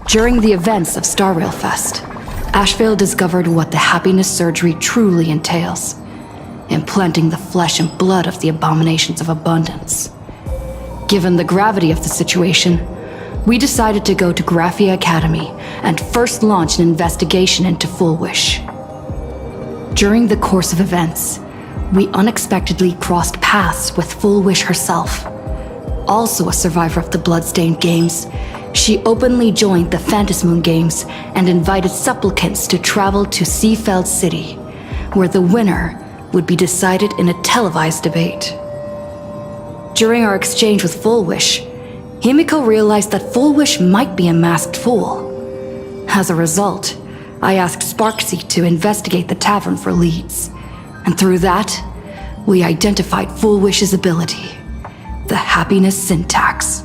During the events of Star Rail Fest, Ashvale discovered what the happiness surgery truly entails, implanting the flesh and blood of the abominations of abundance. Given the gravity of the situation, we decided to go to Graphia Academy and first launch an investigation into Fulwish. During the course of events, we unexpectedly crossed paths with Fulwish herself. Also a survivor of the Bloodstained Games, she openly joined the Phantasmoon Games and invited supplicants to travel to Seafeld City, where the winner would be decided in a televised debate. During our exchange with Fulwish, Himiko realized that Fulwish might be a masked fool. As a result, I asked Sparksy to investigate the tavern for leads, and through that, we identified Fulwish's ability, the happiness syntax.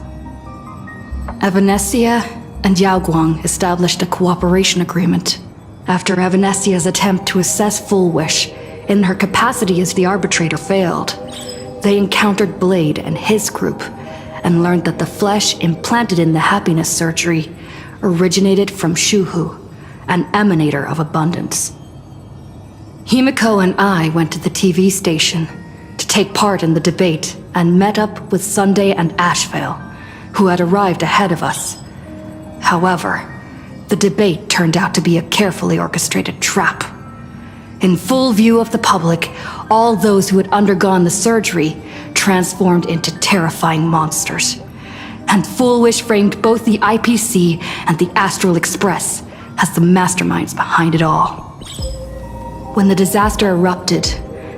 Evanesia and Yaoguang established a cooperation agreement. After Evanesia's attempt to assess Fulwish in her capacity as the arbitrator failed, they encountered Blade and his group and learned that the flesh implanted in the happiness surgery originated from Shuhu, an emanator of abundance. Himiko and I went to the TV station to take part in the debate and met up with Sunday and Ashvale, who had arrived ahead of us. However, the debate turned out to be a carefully orchestrated trap. In full view of the public, all those who had undergone the surgery transformed into terrifying monsters. And Fulwish framed both the IPC and the Astral Express as the masterminds behind it all. When the disaster erupted,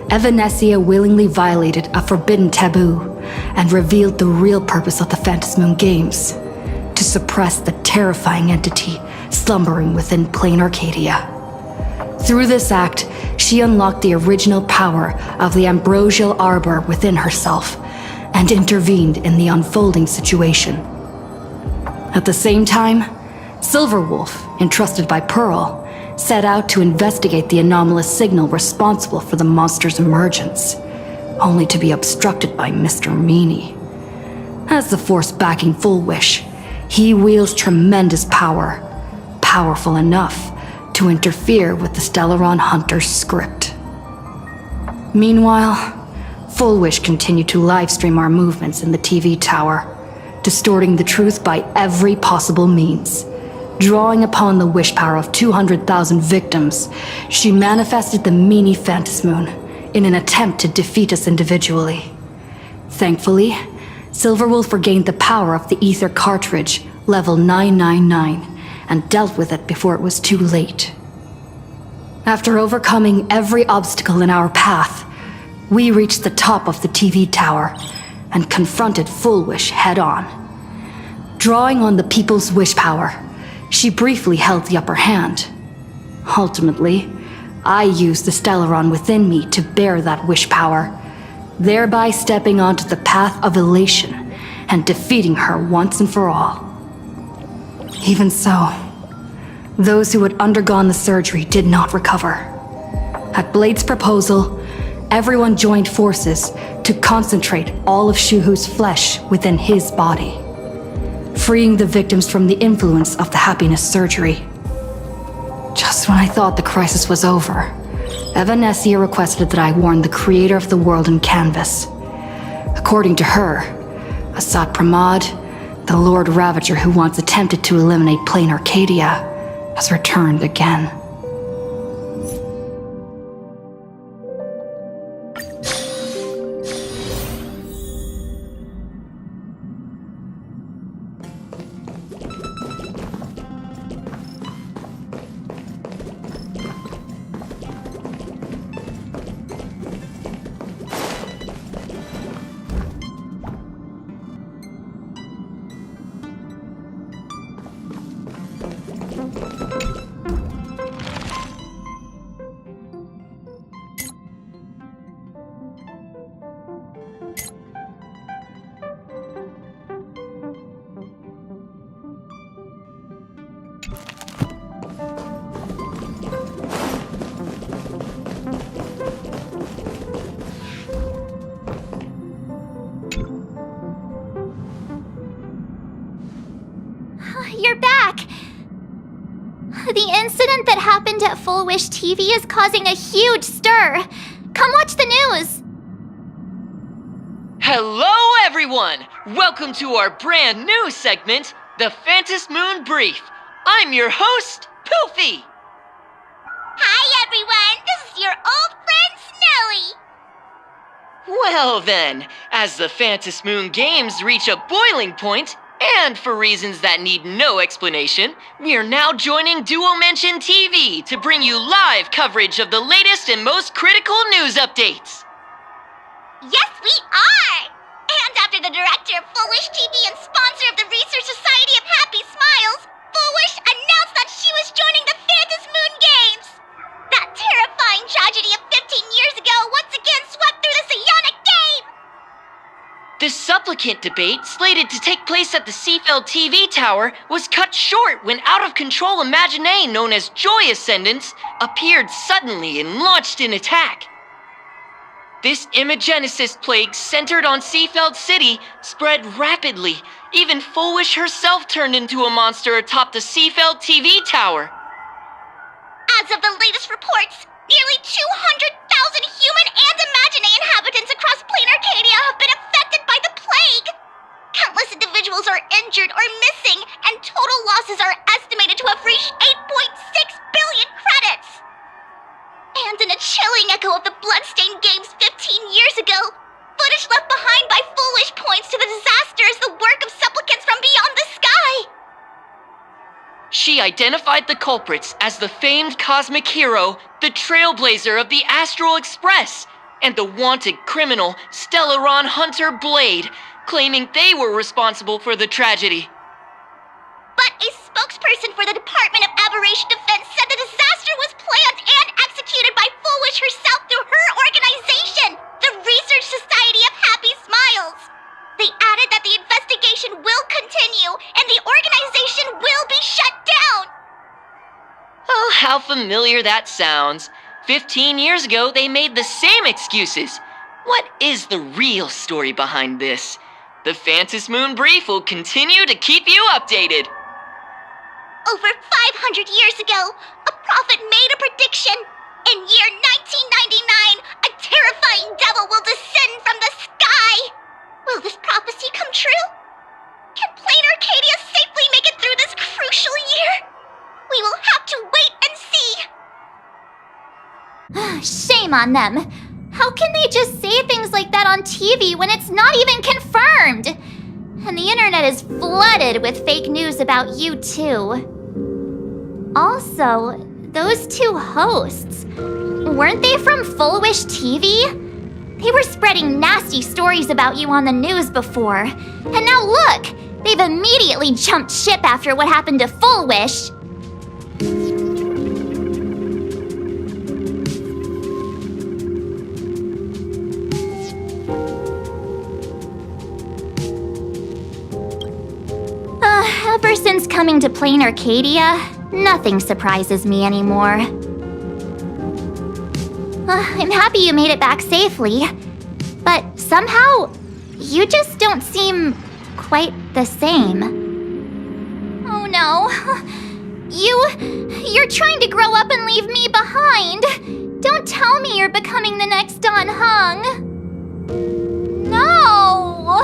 Evanesia willingly violated a forbidden taboo and revealed the real purpose of the Phantasmoon Games, to suppress the terrifying entity slumbering within Planarcadia. Through this act, she unlocked the original power of the ambrosial arbor within herself and intervened in the unfolding situation. At the same time, Silverwolf, entrusted by Pearl, set out to investigate the anomalous signal responsible for the monster's emergence, only to be obstructed by Mr. Meanie. As the force backing Fulwish, he wields tremendous power, powerful enough to interfere with the Stellaron Hunter's script. Meanwhile, Fulwish continued to livestream our movements in the TV tower, distorting the truth by every possible means. Drawing upon the wish power of 200,000 victims, she manifested the Meanie Phantasmoon in an attempt to defeat us individually. Thankfully, Silverwolf regained the power of the Ether cartridge, level 999, and dealt with it before it was too late. After overcoming every obstacle in our path, we reached the top of the TV tower and confronted Fulwish head-on. Drawing on the people's wish power, she briefly held the upper hand. Ultimately, I used the Stellaron within me to bear that wish power, thereby stepping onto the path of elation and defeating her once and for all. Even so, those who had undergone the surgery did not recover. At Blade's proposal, everyone joined forces to concentrate all of Shuhu's flesh within his body, freeing the victims from the influence of the happiness surgery. Just when I thought the crisis was over, Evanesia requested that I warn the creator of the world in canvas. According to her, Asat Pramod, the Lord Ravager who once attempted to eliminate Planarcadia, has returned again. You're back! The incident that happened at Fulwish TV is causing a huge stir. Come watch the news. Hello, everyone! Welcome to our brand new segment, the Phantasmoon Brief. I'm your host, Poofy. Hi, everyone. This is your old friend, Snowy. Well then, as the Phantasmoon Games reach a boiling point, and for reasons that need no explanation, we are now joining Duo Mention TV to bring you live coverage of the latest and most critical news updates. Yes, we are! And after the director of Fulwish TV and sponsor of the Research Society of Happy Smiles, Fulwish announced that she was joining the Phantasmoon Games! That terrifying tragedy of 15 years ago once again swept through the psionic game! The supplicant debate, slated to take place at the Seafeld TV tower, was cut short when out-of-control Imagine known as Joy Ascendants appeared suddenly and launched an attack. This Imagenesis plague centered on Seafeld City spread rapidly. Even Fulwish herself turned into a monster atop the Seafeld TV tower. As of the latest reports, nearly 200,000 human and Imagine inhabitants across Planarcadia have been affected by the plague. Countless individuals are injured or missing, and total losses are estimated to have reached 8.6 billion credits. And in a chilling echo of the bloodstained games 15 years ago, footage left behind by Fulwish points to the disaster as the work of supplicants from beyond the sky. She identified the culprits as the famed cosmic hero, the trailblazer of the Astral Express, and the wanted criminal Stellaron Hunter Blade, claiming they were responsible for the tragedy. But a spokesperson for the Department of Aberration Defense said the disaster was planned and executed by Fulwish herself through her organization, the Research Society of Happy Smiles. They added that the investigation will continue and the organization will be shut down. Oh, how familiar that sounds. 15 years ago, they made the same excuses. What is the real story behind this? The Phantasmoon Brief will continue to keep you updated. Over 500 years ago, a prophet made a prediction. In year 1999, a terrifying devil will descend from the sky. Will this prophecy come true? Can Planarcadia safely make it through this crucial year? We will have to wait and see. Shame on them. How can they just say things like that on TV when it's not even confirmed? And the internet is flooded with fake news about you too. Also, those two hosts, weren't they from Fulwish TV? They were spreading nasty stories about you on the news before. And now look, they've immediately jumped ship after what happened to Fulwish. Ever since coming to Planarcadia, nothing surprises me anymore. I'm happy you made it back safely, but somehow, you just don't seem quite the same. Oh no. You're trying to grow up and leave me behind. Don't tell me you're becoming the next Don Hung. No!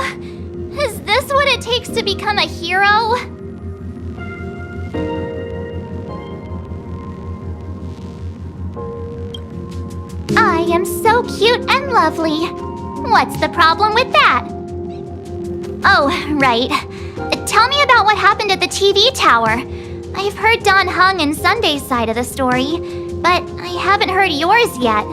Is this what it takes to become a hero? I am so cute and lovely. What's the problem with that? Oh, right. Tell me about what happened at the TV tower. I've heard Don Hung and Sunday's side of the story, but I haven't heard yours yet.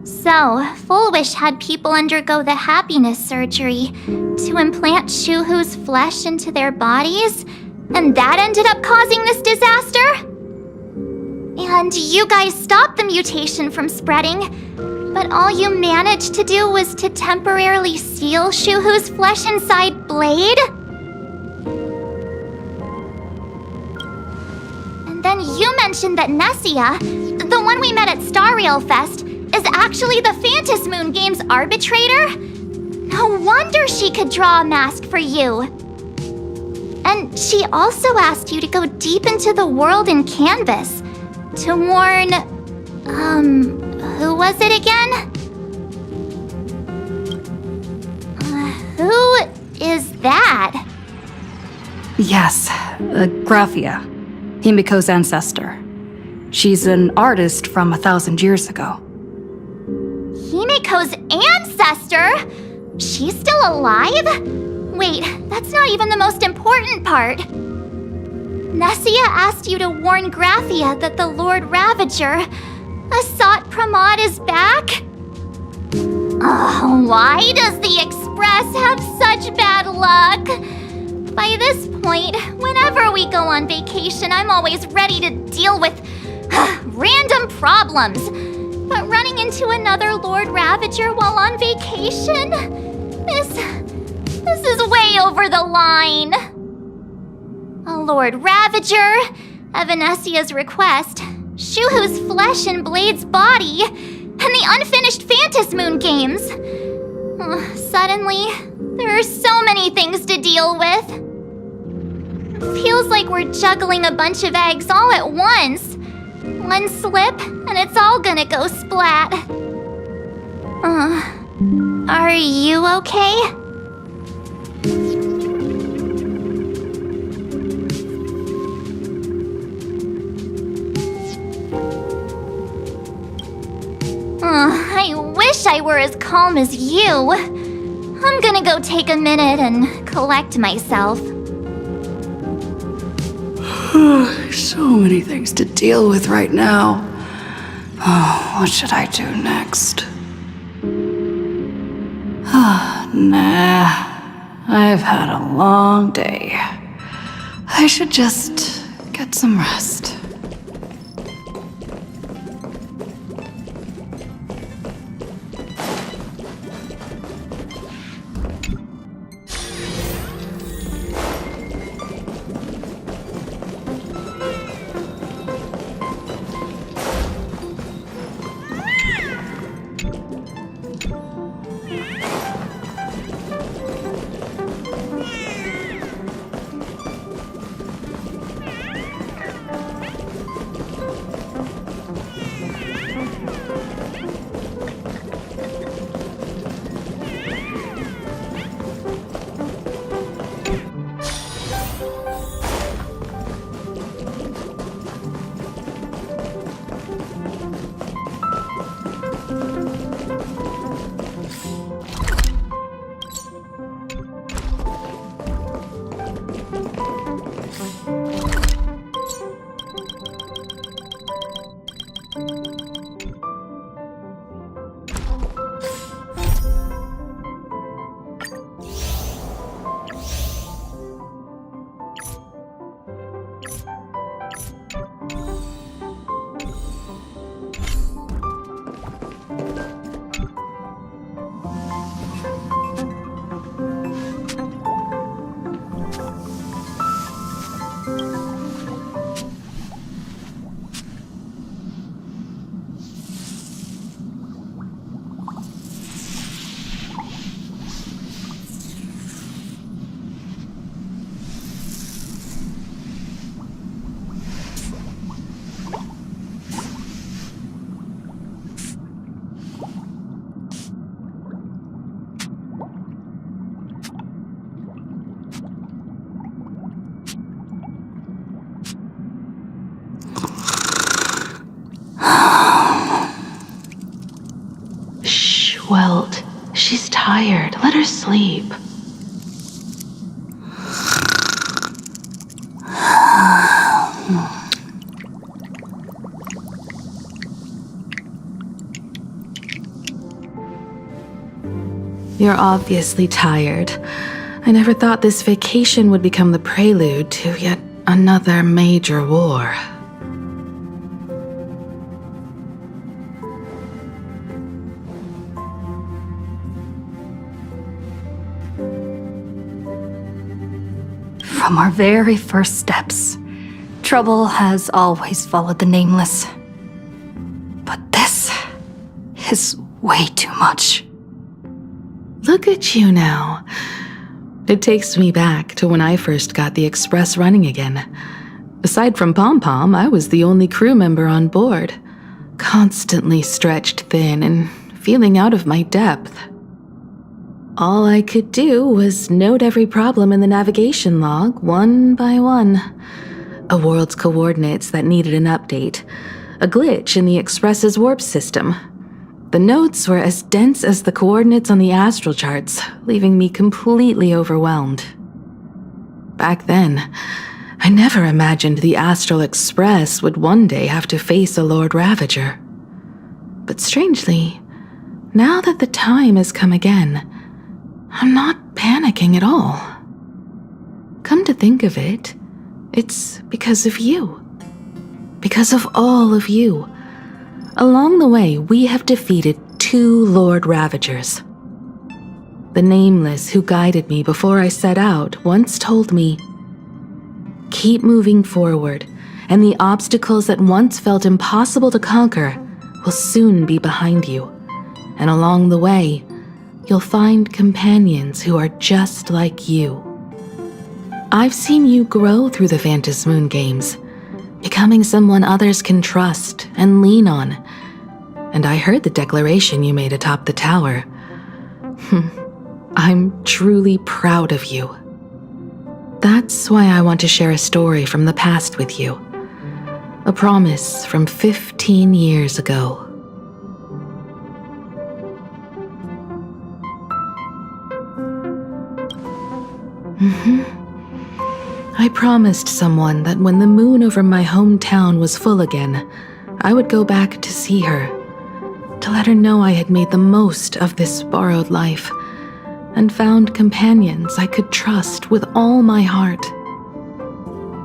So, Fulwish had people undergo the happiness surgery to implant Shuhu's flesh into their bodies, and that ended up causing this disaster? And you guys stopped the mutation from spreading, but all you managed to do was to temporarily seal Shuhu's flesh inside Blade? And then you mentioned that Nessia, the one we met at Star Rail Fest, is actually the Phantasmoon Games arbitrator? No wonder she could draw a mask for you. And she also asked you to go deep into the world in Canvas to warn... who was it again? Who is that? Yes, Graphia, Himiko's ancestor. She's an artist from 1,000 years ago. Himiko's ancestor? She's still alive? Wait, that's not even the most important part. Nessia asked you to warn Graphia that the Lord Ravager, Asat Pramod, is back? Why does the Express have such bad luck? By this point, whenever we go on vacation, I'm always ready to deal with random problems. But running into another Lord Ravager while on vacation? This is way over the line. A Lord Ravager, Evanesia's request, Shuhu's flesh and Blade's body, and the unfinished Phantasmoon Games. Suddenly, there are so many things to deal with. Feels like we're juggling a bunch of eggs all at once. One slip, and it's all gonna go splat. Are you okay? I wish I were as calm as you. I'm gonna go take a minute and collect myself. So many things to deal with right now. Oh, what should I do next? Nah, I've had a long day. I should just get some rest. Welt, she's tired. Let her sleep. You're obviously tired. I never thought this vacation would become the prelude to yet another major war. From our very first steps, trouble has always followed the Nameless. But this is way too much. Look at you now. It takes me back to when I first got the Express running again. Aside from Pom-Pom, I was the only crew member on board, constantly stretched thin and feeling out of my depth. All I could do was note every problem in the navigation log, one by one. A world's coordinates that needed an update, a glitch in the Express's warp system. The notes were as dense as the coordinates on the astral charts, leaving me completely overwhelmed. Back then, I never imagined the Astral Express would one day have to face a Lord Ravager. But strangely, now that the time has come again, I'm not panicking at all. Come to think of it, it's because of you. Because of all of you. Along the way, we have defeated 2 Lord Ravagers. The Nameless who guided me before I set out once told me, "Keep moving forward, and the obstacles that once felt impossible to conquer will soon be behind you. And along the way, you'll find companions who are just like you." I've seen you grow through the Phantasmoon Games, becoming someone others can trust and lean on. And I heard the declaration you made atop the tower. I'm truly proud of you. That's why I want to share a story from the past with you. A promise from 15 years ago. I promised someone that when the moon over my hometown was full again, I would go back to see her, to let her know I had made the most of this borrowed life, and found companions I could trust with all my heart.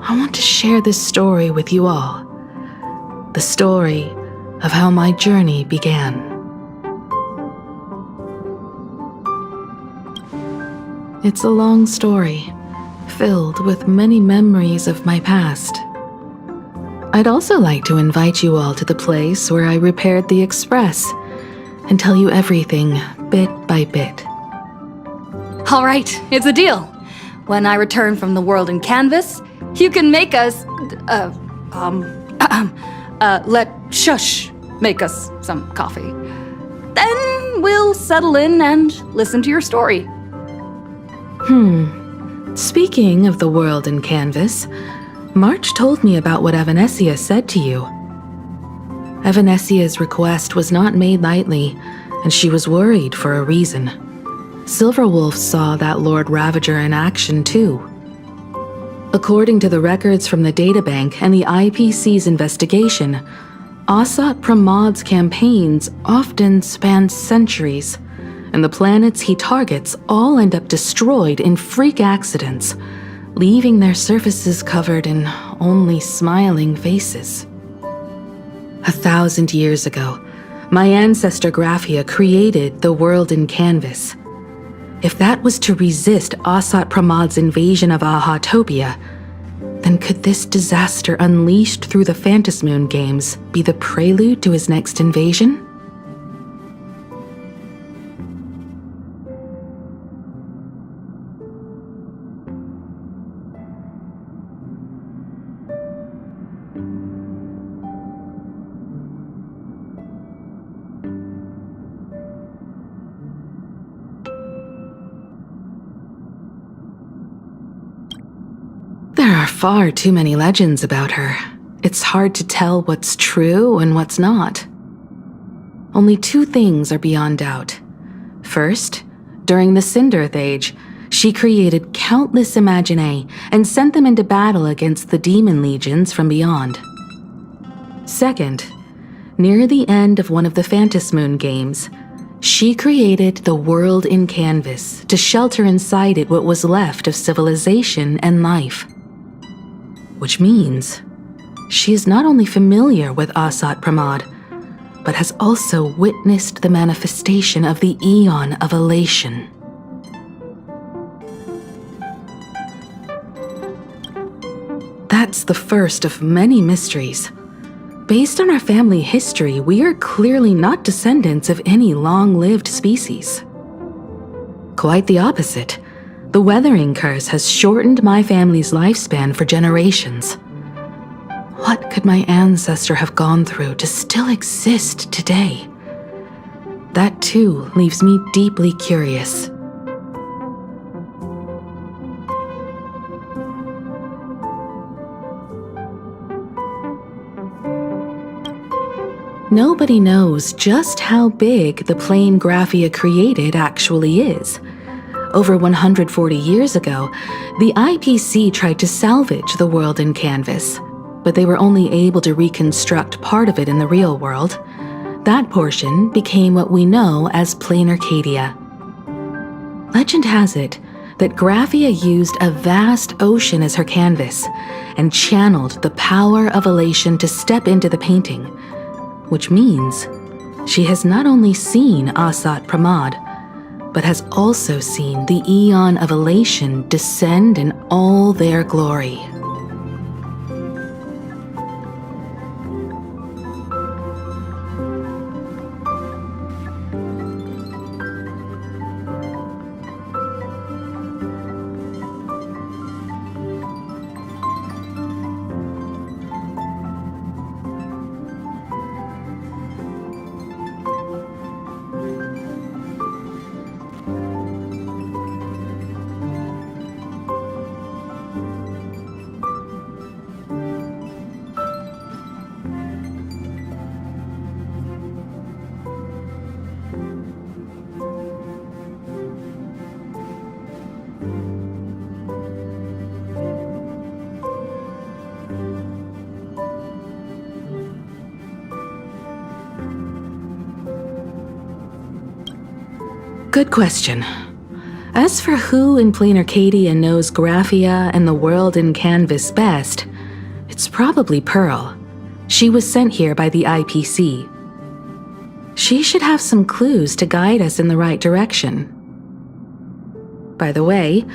I want to share this story with you all. The story of how my journey began. It's a long story, filled with many memories of my past. I'd also like to invite you all to the place where I repaired the Express and tell you everything bit by bit. All right, it's a deal. When I return from the world in canvas, you can make us, let Shush make us some coffee. Then we'll settle in and listen to your story. Speaking of the world in canvas, March told me about what Evanescia said to you. Evanessia's request was not made lightly, and she was worried for a reason. Silverwolf saw that Lord Ravager in action too. According to the records from the databank and the IPC's investigation, Asat Pramad's campaigns often span centuries, and the planets he targets all end up destroyed in freak accidents, leaving their surfaces covered in only smiling faces. 1,000 years ago, my ancestor Graphia created the world in canvas. If that was to resist Asat Pramad's invasion of Ahatopia, then could this disaster unleashed through the Phantasmoon Games be the prelude to his next invasion? There are far too many legends about her. It's hard to tell what's true and what's not. Only 2 things are beyond doubt. First, during the Cinderth Age, she created countless Imaginae and sent them into battle against the demon legions from beyond. Second, near the end of one of the Phantasmoon Games, she created the world in canvas to shelter inside it what was left of civilization and life. Which means she is not only familiar with Asat Pramad, but has also witnessed the manifestation of the Eon of Elation. That's the first of many mysteries. Based on our family history, we are clearly not descendants of any long-lived species. Quite the opposite. The weathering curse has shortened my family's lifespan for generations. What could my ancestor have gone through to still exist today? That too leaves me deeply curious. Nobody knows just how big the plane Graphia created actually is. Over 140 years ago, the IPC tried to salvage the world in canvas, but they were only able to reconstruct part of it in the real world. That portion became what we know as Planarcadia. Legend has it that Graphia used a vast ocean as her canvas and channeled the power of elation to step into the painting, which means she has not only seen Asat Pramad, but has also seen the Eon of Elation descend in all their glory. Good question. As for who in Planarcadia knows Graphia and the world in canvas best, it's probably Pearl. She was sent here by the IPC. She should have some clues to guide us in the right direction. By the way,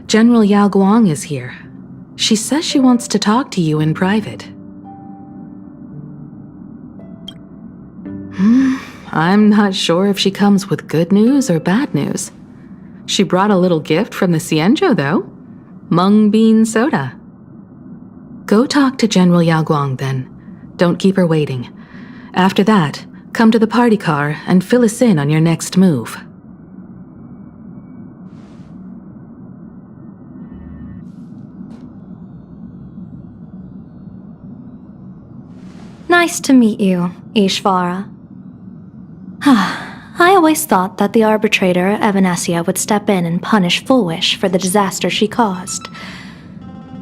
General Yao Guang is here. She says she wants to talk to you in private. I'm not sure if she comes with good news or bad news. She brought a little gift from the Cienjo, though. Mung bean soda. Go talk to General Yao Guang, then. Don't keep her waiting. After that, come to the party car and fill us in on your next move. Nice to meet you, Ishvara. I always thought that the arbitrator, Evanessia, would step in and punish Fulwish for the disaster she caused.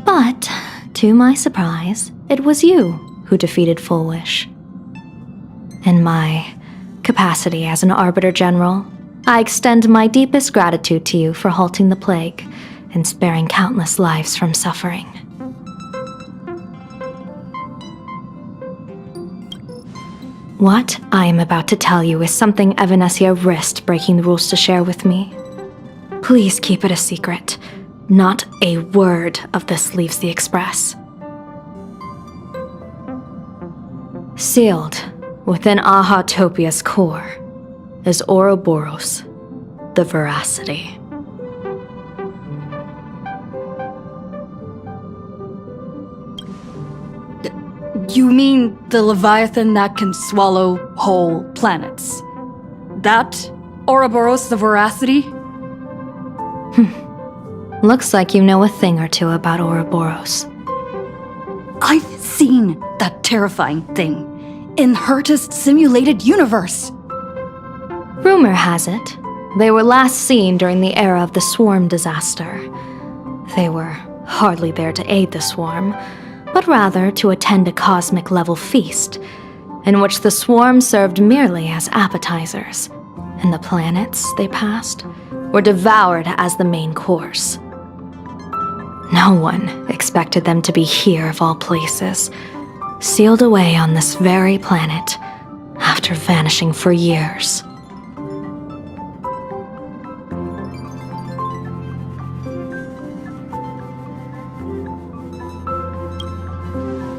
But, to my surprise, it was you who defeated Fulwish. In my capacity as an Arbiter General, I extend my deepest gratitude to you for halting the plague and sparing countless lives from suffering. What I am about to tell you is something Evanessia risked breaking the rules to share with me. Please keep it a secret. Not a word of this leaves the Express. Sealed within Ahatopia's core is Ouroboros, the Veracity. You mean the Leviathan that can swallow whole planets? That Ouroboros the Veracity? Looks like you know a thing or two about Ouroboros. I've seen that terrifying thing in Herta's simulated universe. Rumor has it, they were last seen during the era of the Swarm disaster. They were hardly there to aid the Swarm, but rather to attend a cosmic-level feast, in which the Swarm served merely as appetizers, and the planets they passed were devoured as the main course. No one expected them to be here of all places, sealed away on this very planet, after vanishing for years.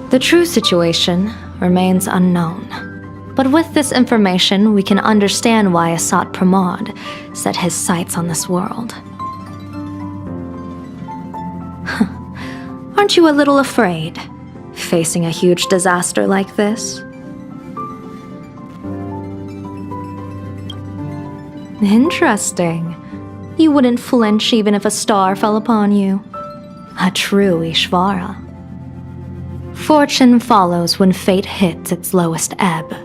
The true situation remains unknown. But with this information, we can understand why Asat Pramod set his sights on this world. Aren't you a little afraid, facing a huge disaster like this? Interesting. You wouldn't flinch even if a star fell upon you. A true Ishvara. Fortune follows when fate hits its lowest ebb.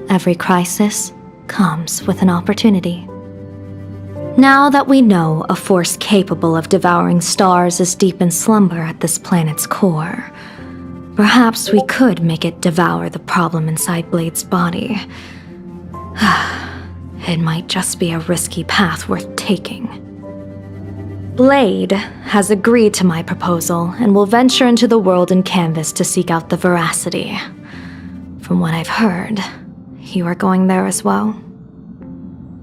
Every crisis comes with an opportunity. Now that we know a force capable of devouring stars is deep in slumber at this planet's core, perhaps we could make it devour the problem inside Blade's body. It might just be a risky path worth taking. Blade has agreed to my proposal and will venture into the world in canvas to seek out the veracity. From what I've heard, you are going there as well?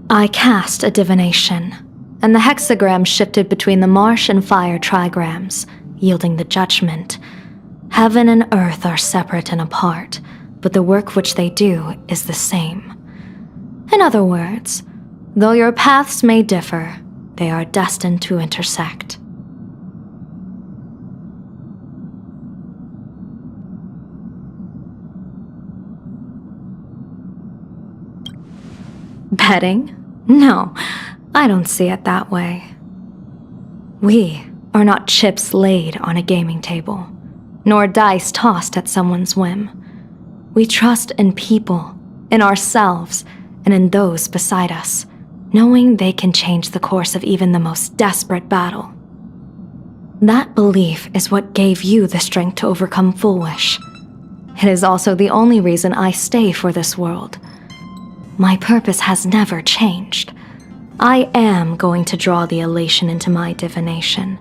I cast a divination, and the hexagram shifted between the marsh and fire trigrams, yielding the judgment. Heaven and earth are separate and apart, but the work which they do is the same. In other words, though your paths may differ, they are destined to intersect. Betting? No, I don't see it that way. We are not chips laid on a gaming table, nor dice tossed at someone's whim. We trust in people, in ourselves, and in those beside us, knowing they can change the course of even the most desperate battle. That belief is what gave you the strength to overcome Fulwish. It is also the only reason I stay for this world. My purpose has never changed. I am going to draw the elation into my divination,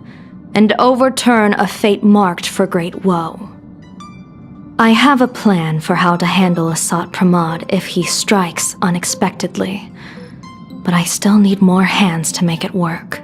and overturn a fate marked for great woe. I have a plan for how to handle Asat Pramod if he strikes unexpectedly, but I still need more hands to make it work.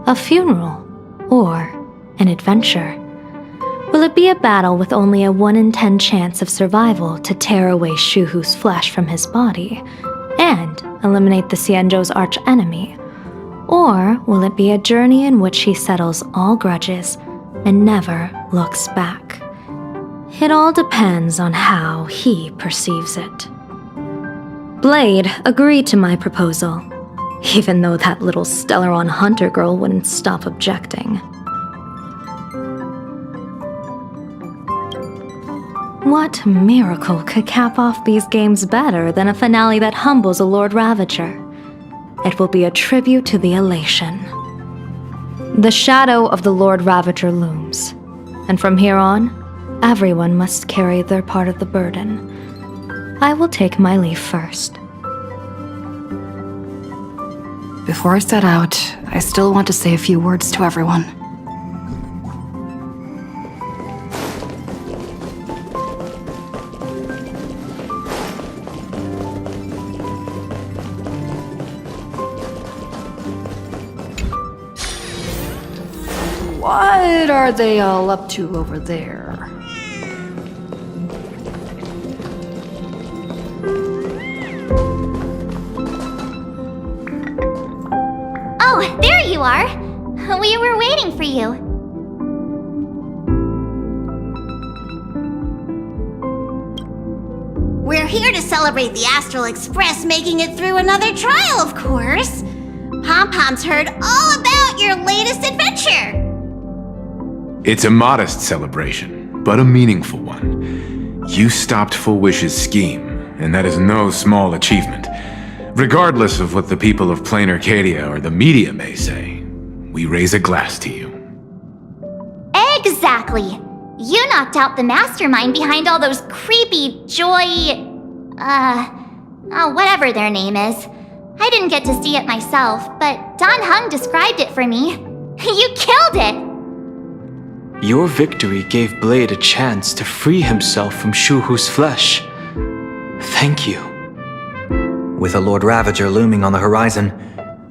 A funeral, or an adventure? Will it be a battle with only a 1 in 10 chance of survival to tear away Shuhu's flesh from his body and eliminate the Xianzhou's arch-enemy? Or will it be a journey in which he settles all grudges and never looks back? It all depends on how he perceives it. Blade agreed to my proposal, even though that little Stellaron hunter girl wouldn't stop objecting. What miracle could cap off these games better than a finale that humbles a Lord Ravager? It will be a tribute to the elation. The shadow of the Lord Ravager looms, and from here on, everyone must carry their part of the burden. I will take my leave first. Before I set out, I still want to say a few words to everyone. What are they all up to over there? Oh, there you are! We were waiting for you. We're here to celebrate the Astral Express making it through another trial, of course. Pom-Pom's heard all about your latest adventure. It's a modest celebration, but a meaningful one. You stopped Fulwish's scheme, and that is no small achievement. Regardless of what the people of Planarcadia or the media may say, we raise a glass to you. Exactly. You knocked out the mastermind behind all those creepy whatever their name is. I didn't get to see it myself, but Don Hung described it for me. You killed it! Your victory gave Blade a chance to free himself from Shuhu's flesh. Thank you. With a Lord Ravager looming on the horizon,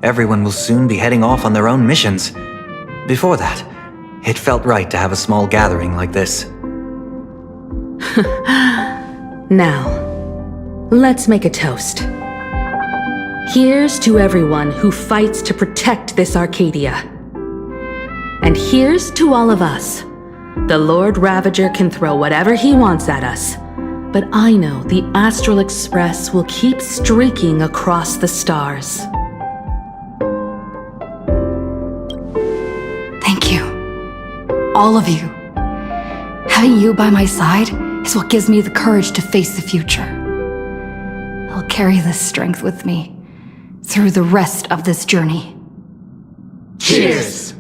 everyone will soon be heading off on their own missions. Before that, it felt right to have a small gathering like this. Now, let's make a toast. Here's to everyone who fights to protect this Arcadia. And here's to all of us. The Lord Ravager can throw whatever he wants at us, but I know the Astral Express will keep streaking across the stars. Thank you. All of you. Having you by my side is what gives me the courage to face the future. I'll carry this strength with me through the rest of this journey. Cheers!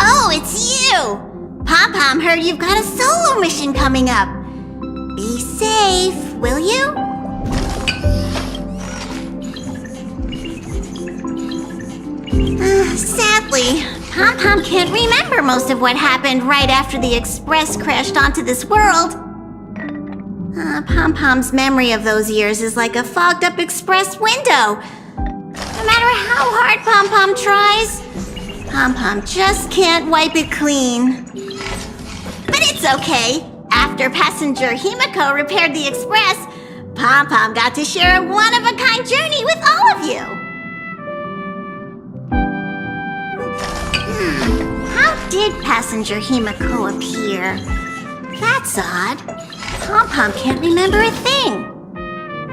Oh, it's you! Pom-Pom heard you've got a solo mission coming up. Be safe, will you? Sadly, Pom-Pom can't remember most of what happened right after the Express crashed onto this world. Pom-Pom's memory of those years is like a fogged-up Express window. No matter how hard Pom-Pom tries, Pom-Pom just can't wipe it clean. But it's okay. After passenger Himiko repaired the Express, Pom-Pom got to share a one-of-a-kind journey with all of you. How did passenger Himiko appear? That's odd. Pom-Pom can't remember a thing.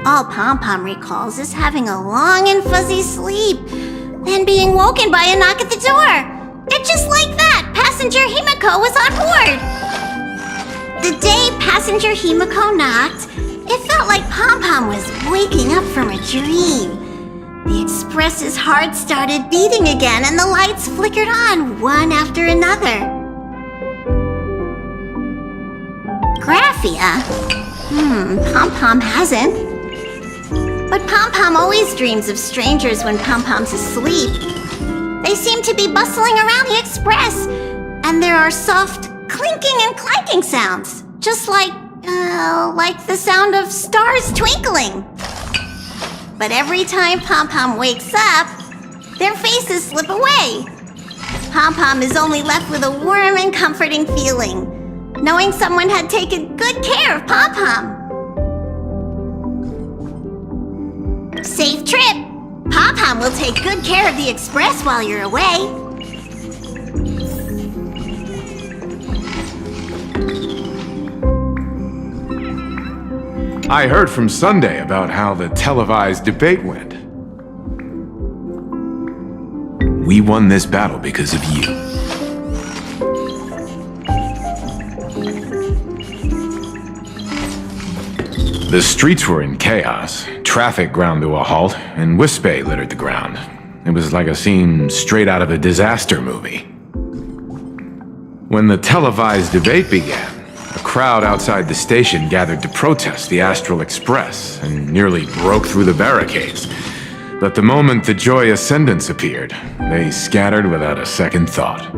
All Pom-Pom recalls is having a long and fuzzy sleep, then being woken by a knock at the door. And just like that, passenger Himiko was on board. The day passenger Himiko knocked, it felt like Pom-Pom was waking up from a dream. The Express's heart started beating again and the lights flickered on one after another. Graphia? Pom-Pom hasn't. But Pom-Pom always dreams of strangers when Pom-Pom's asleep. They seem to be bustling around the Express, and there are soft clinking and clanking sounds, just like the sound of stars twinkling. But every time Pom-Pom wakes up, their faces slip away. Pom-Pom is only left with a warm and comforting feeling, knowing someone had taken good care of Pom-Pom. Safe trip! Pom-Pom will take good care of the Express while you're away. I heard from Sunday about how the televised debate went. We won this battle because of you. The streets were in chaos, traffic ground to a halt, and Wispay littered the ground. It was like a scene straight out of a disaster movie. When the televised debate began, a crowd outside the station gathered to protest the Astral Express and nearly broke through the barricades. But the moment the Joy Ascendants appeared, they scattered without a second thought.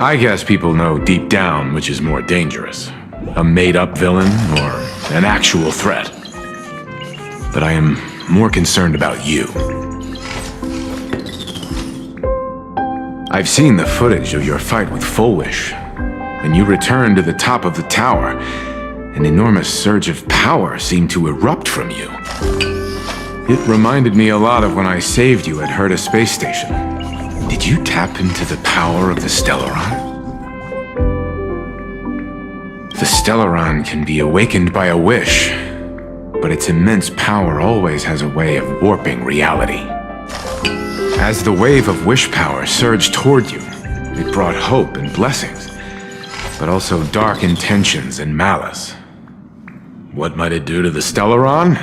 I guess people know deep down which is more dangerous, a made-up villain or an actual threat. But I am more concerned about you. I've seen the footage of your fight with Fulwish. When you returned to the top of the tower, an enormous surge of power seemed to erupt from you. It reminded me a lot of when I saved you at Herta Space Station. Did you tap into the power of the Stellaron? The Stellaron can be awakened by a wish, but its immense power always has a way of warping reality. As the wave of wish power surged toward you, it brought hope and blessings, but also dark intentions and malice. What might it do to the Stellaron?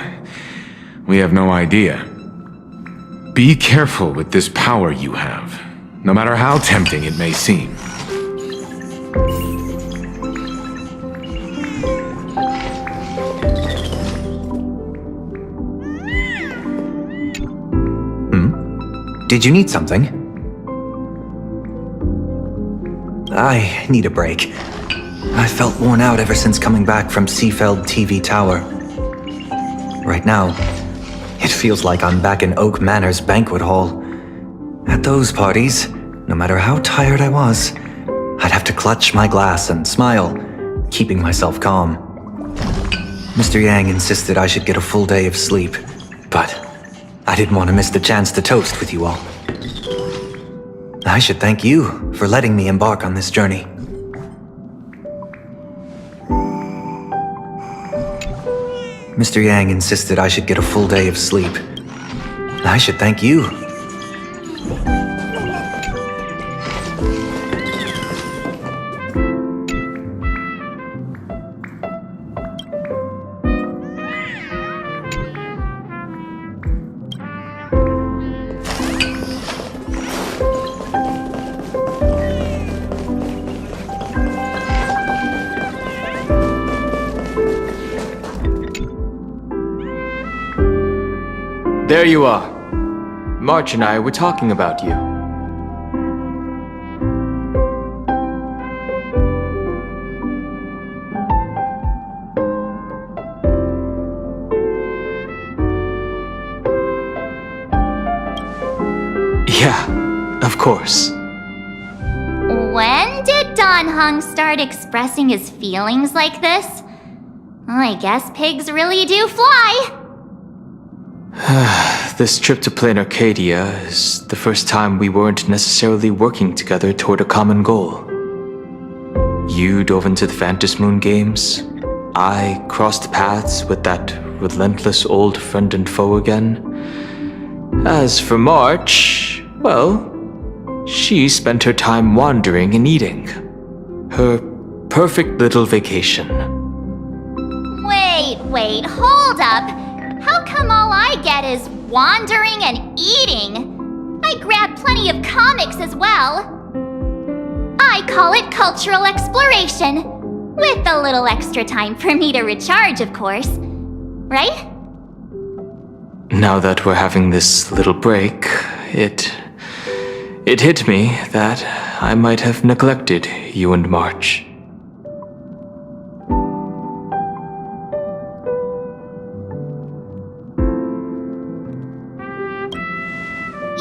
We have no idea. Be careful with this power you have, no matter how tempting it may seem. Did you need something? I need a break. I felt worn out ever since coming back from Seafeld TV Tower. Right now, it feels like I'm back in Oak Manor's banquet hall. At those parties, no matter how tired I was, I'd have to clutch my glass and smile, keeping myself calm. Mr. Yang insisted I should get a full day of sleep, but I didn't want to miss the chance to toast with you all. I should thank you for letting me embark on this journey. Mr. Yang insisted I should get a full day of sleep. I should thank you. There you are. March and I were talking about you. Yeah, of course. When did Dan Heng start expressing his feelings like this? I guess pigs really do fly. This trip to Planarcadia is the first time we weren't necessarily working together toward a common goal. You dove into the Phantasmoon Games. I crossed paths with that relentless old friend and foe again. As for March, well, she spent her time wandering and eating. Her perfect little vacation. Wait, hold up. How come all I get is wandering and eating? I grabbed plenty of comics as well. I call it cultural exploration. With a little extra time for me to recharge, of course. Right? Now that we're having this little break, it hit me that I might have neglected you and March.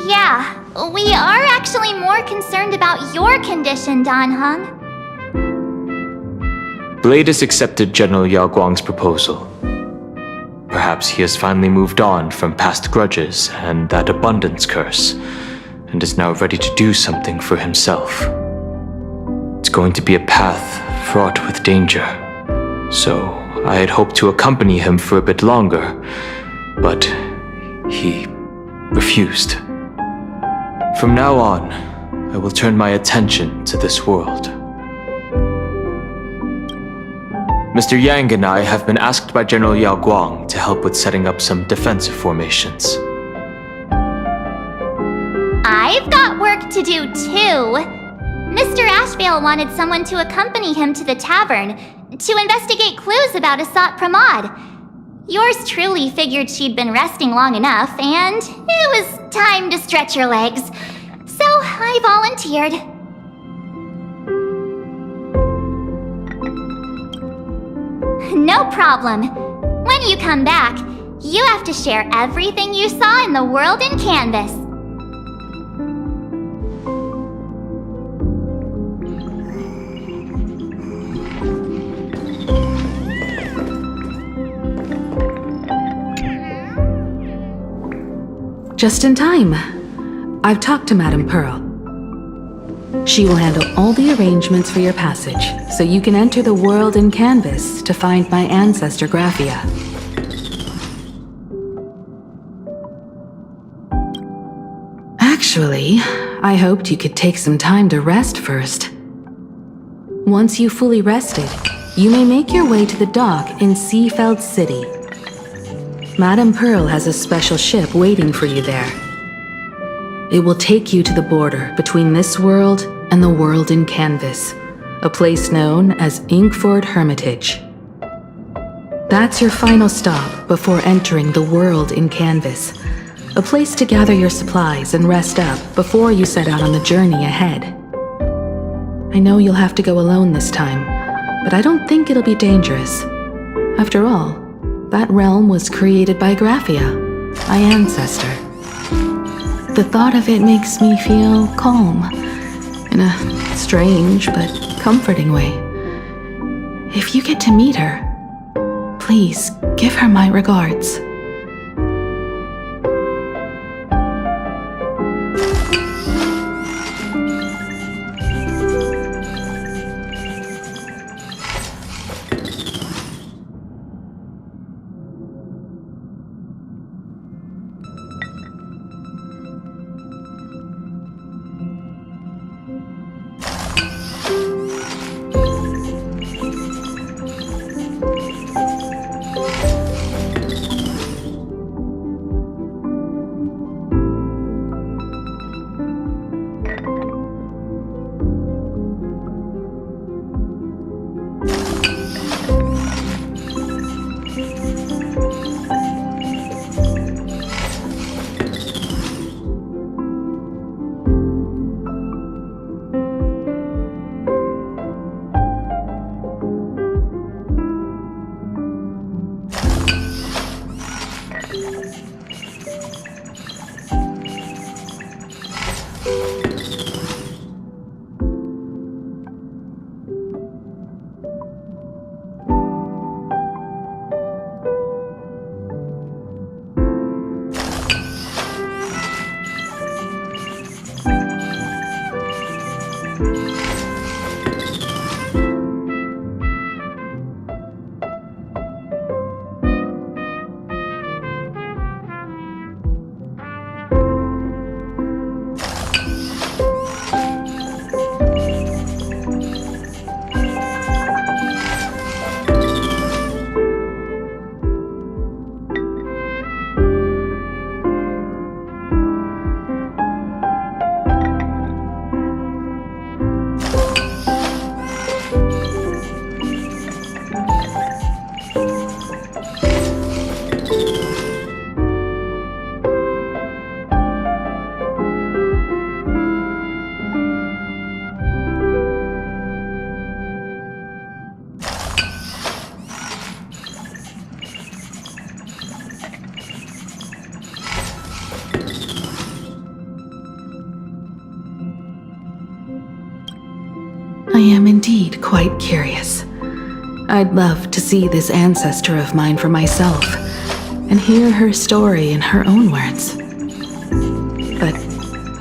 Yeah, we are actually more concerned about your condition, Dan Heng. Blade has accepted General Yao Guang's proposal. Perhaps he has finally moved on from past grudges and that abundance curse, and is now ready to do something for himself. It's going to be a path fraught with danger, so I had hoped to accompany him for a bit longer, but he refused. From now on, I will turn my attention to this world. Mr. Yang and I have been asked by General Yao Guang to help with setting up some defensive formations. I've got work to do too. Mr. Ashvale wanted someone to accompany him to the tavern to investigate clues about Asat Pramod. Yours truly figured she'd been resting long enough, and it was time to stretch her legs. So I volunteered. No problem. When you come back, you have to share everything you saw in the world in Canvas. Just in time. I've talked to Madame Pearl. She will handle all the arrangements for your passage, so you can enter the world in Canvas to find my ancestor Graphia. Actually, I hoped you could take some time to rest first. Once you've fully rested, you may make your way to the dock in Seafeld City. Madame Pearl has a special ship waiting for you there. It will take you to the border between this world and the world in Canvas, a place known as Inkford Hermitage. That's your final stop before entering the world in Canvas, a place to gather your supplies and rest up before you set out on the journey ahead. I know you'll have to go alone this time, but I don't think it'll be dangerous. After all, that realm was created by Graphia, my ancestor. The thought of it makes me feel calm, in a strange but comforting way. If you get to meet her, please give her my regards. I am indeed quite curious. I'd love to see this ancestor of mine for myself, and hear her story in her own words. But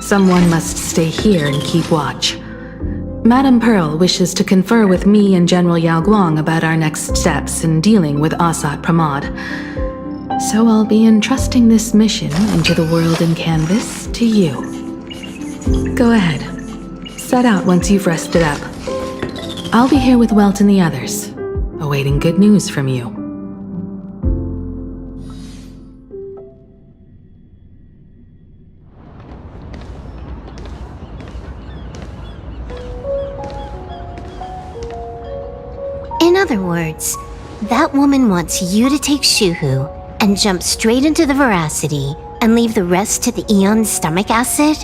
someone must stay here and keep watch. Madame Pearl wishes to confer with me and General Yao Guang about our next steps in dealing with Asat Pramod. So I'll be entrusting this mission into the world in Canvas to you. Go ahead. Set out once you've rested up. I'll be here with Welt and the others, awaiting good news from you. In other words, that woman wants you to take Shuhu and jump straight into the Veracity and leave the rest to the Eon's stomach acid?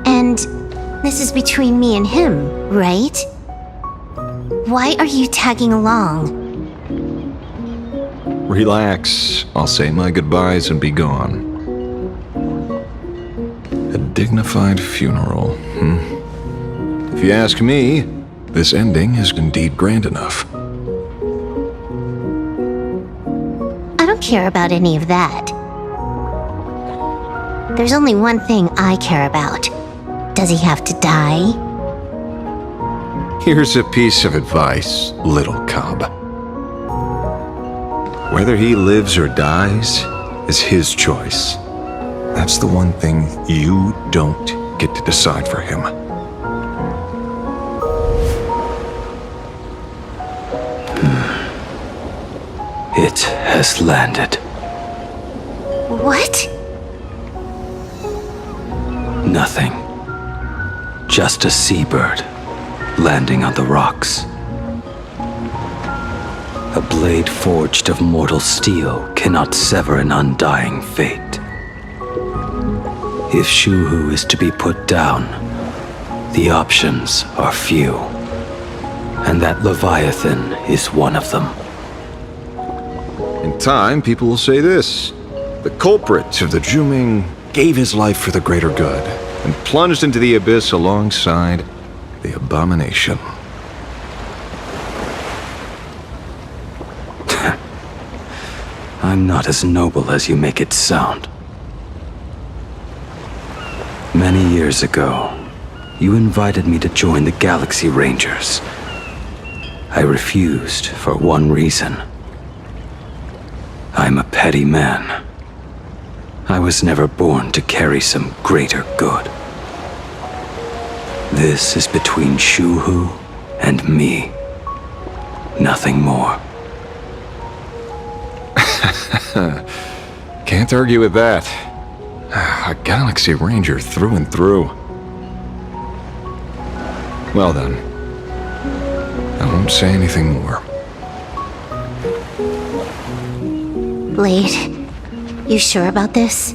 And this is between me and him, right? Why are you tagging along? Relax. I'll say my goodbyes and be gone. A dignified funeral, If you ask me, this ending is indeed grand enough. I don't care about any of that. There's only one thing I care about. Does he have to die? Here's a piece of advice, little cub. Whether he lives or dies is his choice. That's the one thing you don't get to decide for him. It has landed. What? Nothing. Just a seabird landing on the rocks. A blade forged of mortal steel cannot sever an undying fate. If Shuhu is to be put down, the options are few. And that Leviathan is one of them. In time, people will say this. The culprit of the Juming gave his life for the greater good and plunged into the abyss alongside the abomination. I'm not as noble as you make it sound. Many years ago, you invited me to join the Galaxy Rangers. I refused for one reason. I'm a petty man. I was never born to carry some greater good. This is between Shuhu and me. Nothing more. Can't argue with that. A Galaxy Ranger through and through. Well then, I won't say anything more. Blade, you sure about this?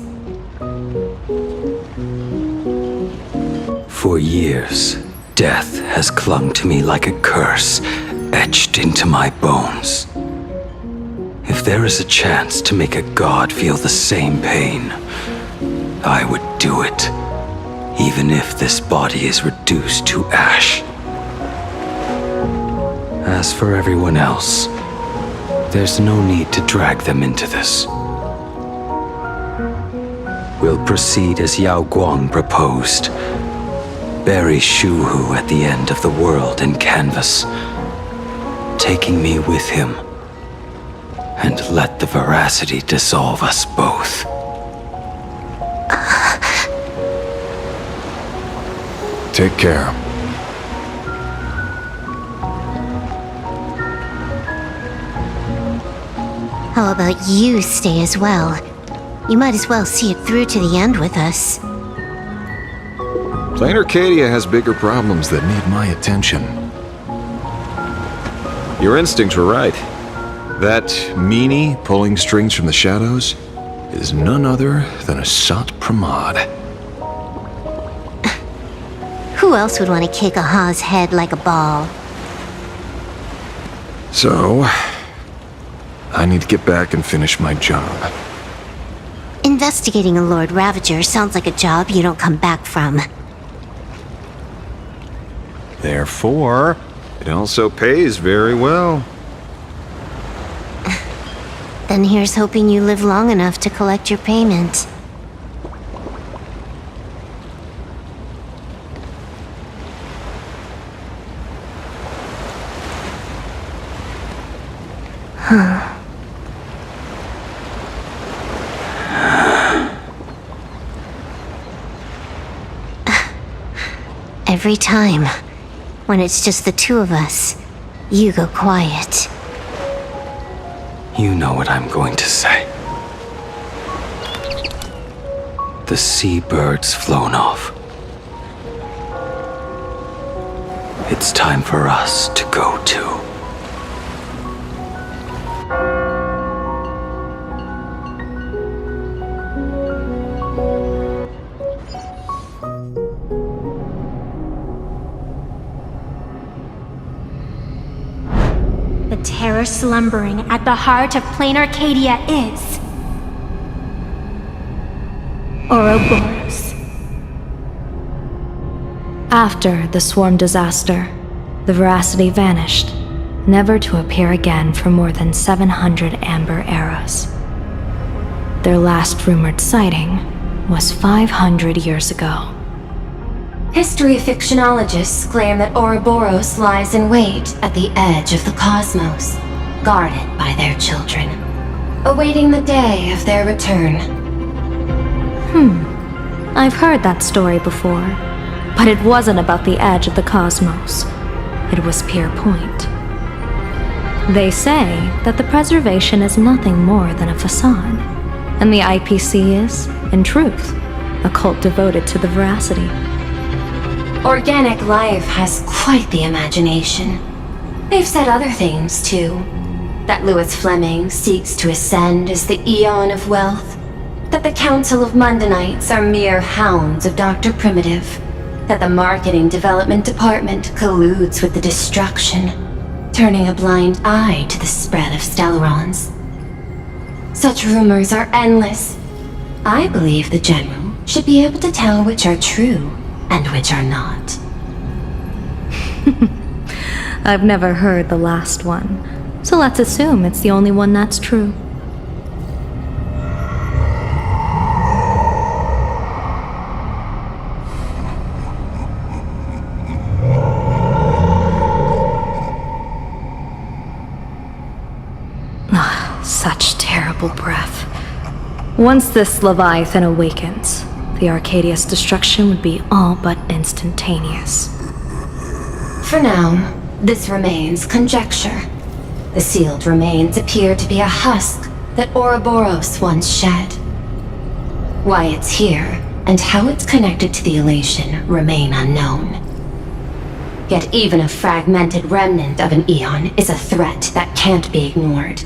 For years, death has clung to me like a curse, etched into my bones. If there is a chance to make a god feel the same pain, I would do it, even if this body is reduced to ash. As for everyone else, there's no need to drag them into this. We'll proceed as Yao Guang proposed. Bury Shuhu at the end of the world in canvas, taking me with him, and let the veracity dissolve us both. Take care. How about you stay as well? You might as well see it through to the end with us. Planarcadia has bigger problems that need my attention. Your instincts were right. That meanie pulling strings from the shadows is none other than a Sat Pramod. Who else would want to kick a Ha's head like a ball? So, I need to get back and finish my job. Investigating a Lord Ravager sounds like a job you don't come back from. Therefore, it also pays very well. Then here's hoping you live long enough to collect your payment. Every time, when it's just the two of us, you go quiet. You know what I'm going to say. The seabird's flown off. It's time for us to go too. The terror slumbering at the heart of Planarcadia is Ouroboros. After the swarm disaster, the veracity vanished, never to appear again for more than 700 amber eras. Their last rumored sighting was 500 years ago. History fictionologists claim that Ouroboros lies in wait at the edge of the cosmos, guarded by their children. awaiting the day of their return. I've heard that story before, but it wasn't about the edge of the cosmos. It was Pier Point. They say that the preservation is nothing more than a facade, and the IPC is, in truth, a cult devoted to the veracity. Organic life has quite the imagination. They've said other things, too. That Louis Fleming seeks to ascend as the Eon of Wealth. That the Council of Mundanites are mere hounds of Dr. Primitive. That the Marketing Development Department colludes with the destruction, turning a blind eye to the spread of Stellarons. Such rumors are endless. I believe the General should be able to tell which are true and which are not. I've never heard the last one, so let's assume it's the only one that's true. Such terrible breath. Once this Leviathan awakens, the Arcadia's destruction would be all but instantaneous. For now, this remains conjecture. The sealed remains appear to be a husk that Ouroboros once shed. Why it's here, and how it's connected to the elation, remain unknown. Yet even a fragmented remnant of an Eon is a threat that can't be ignored.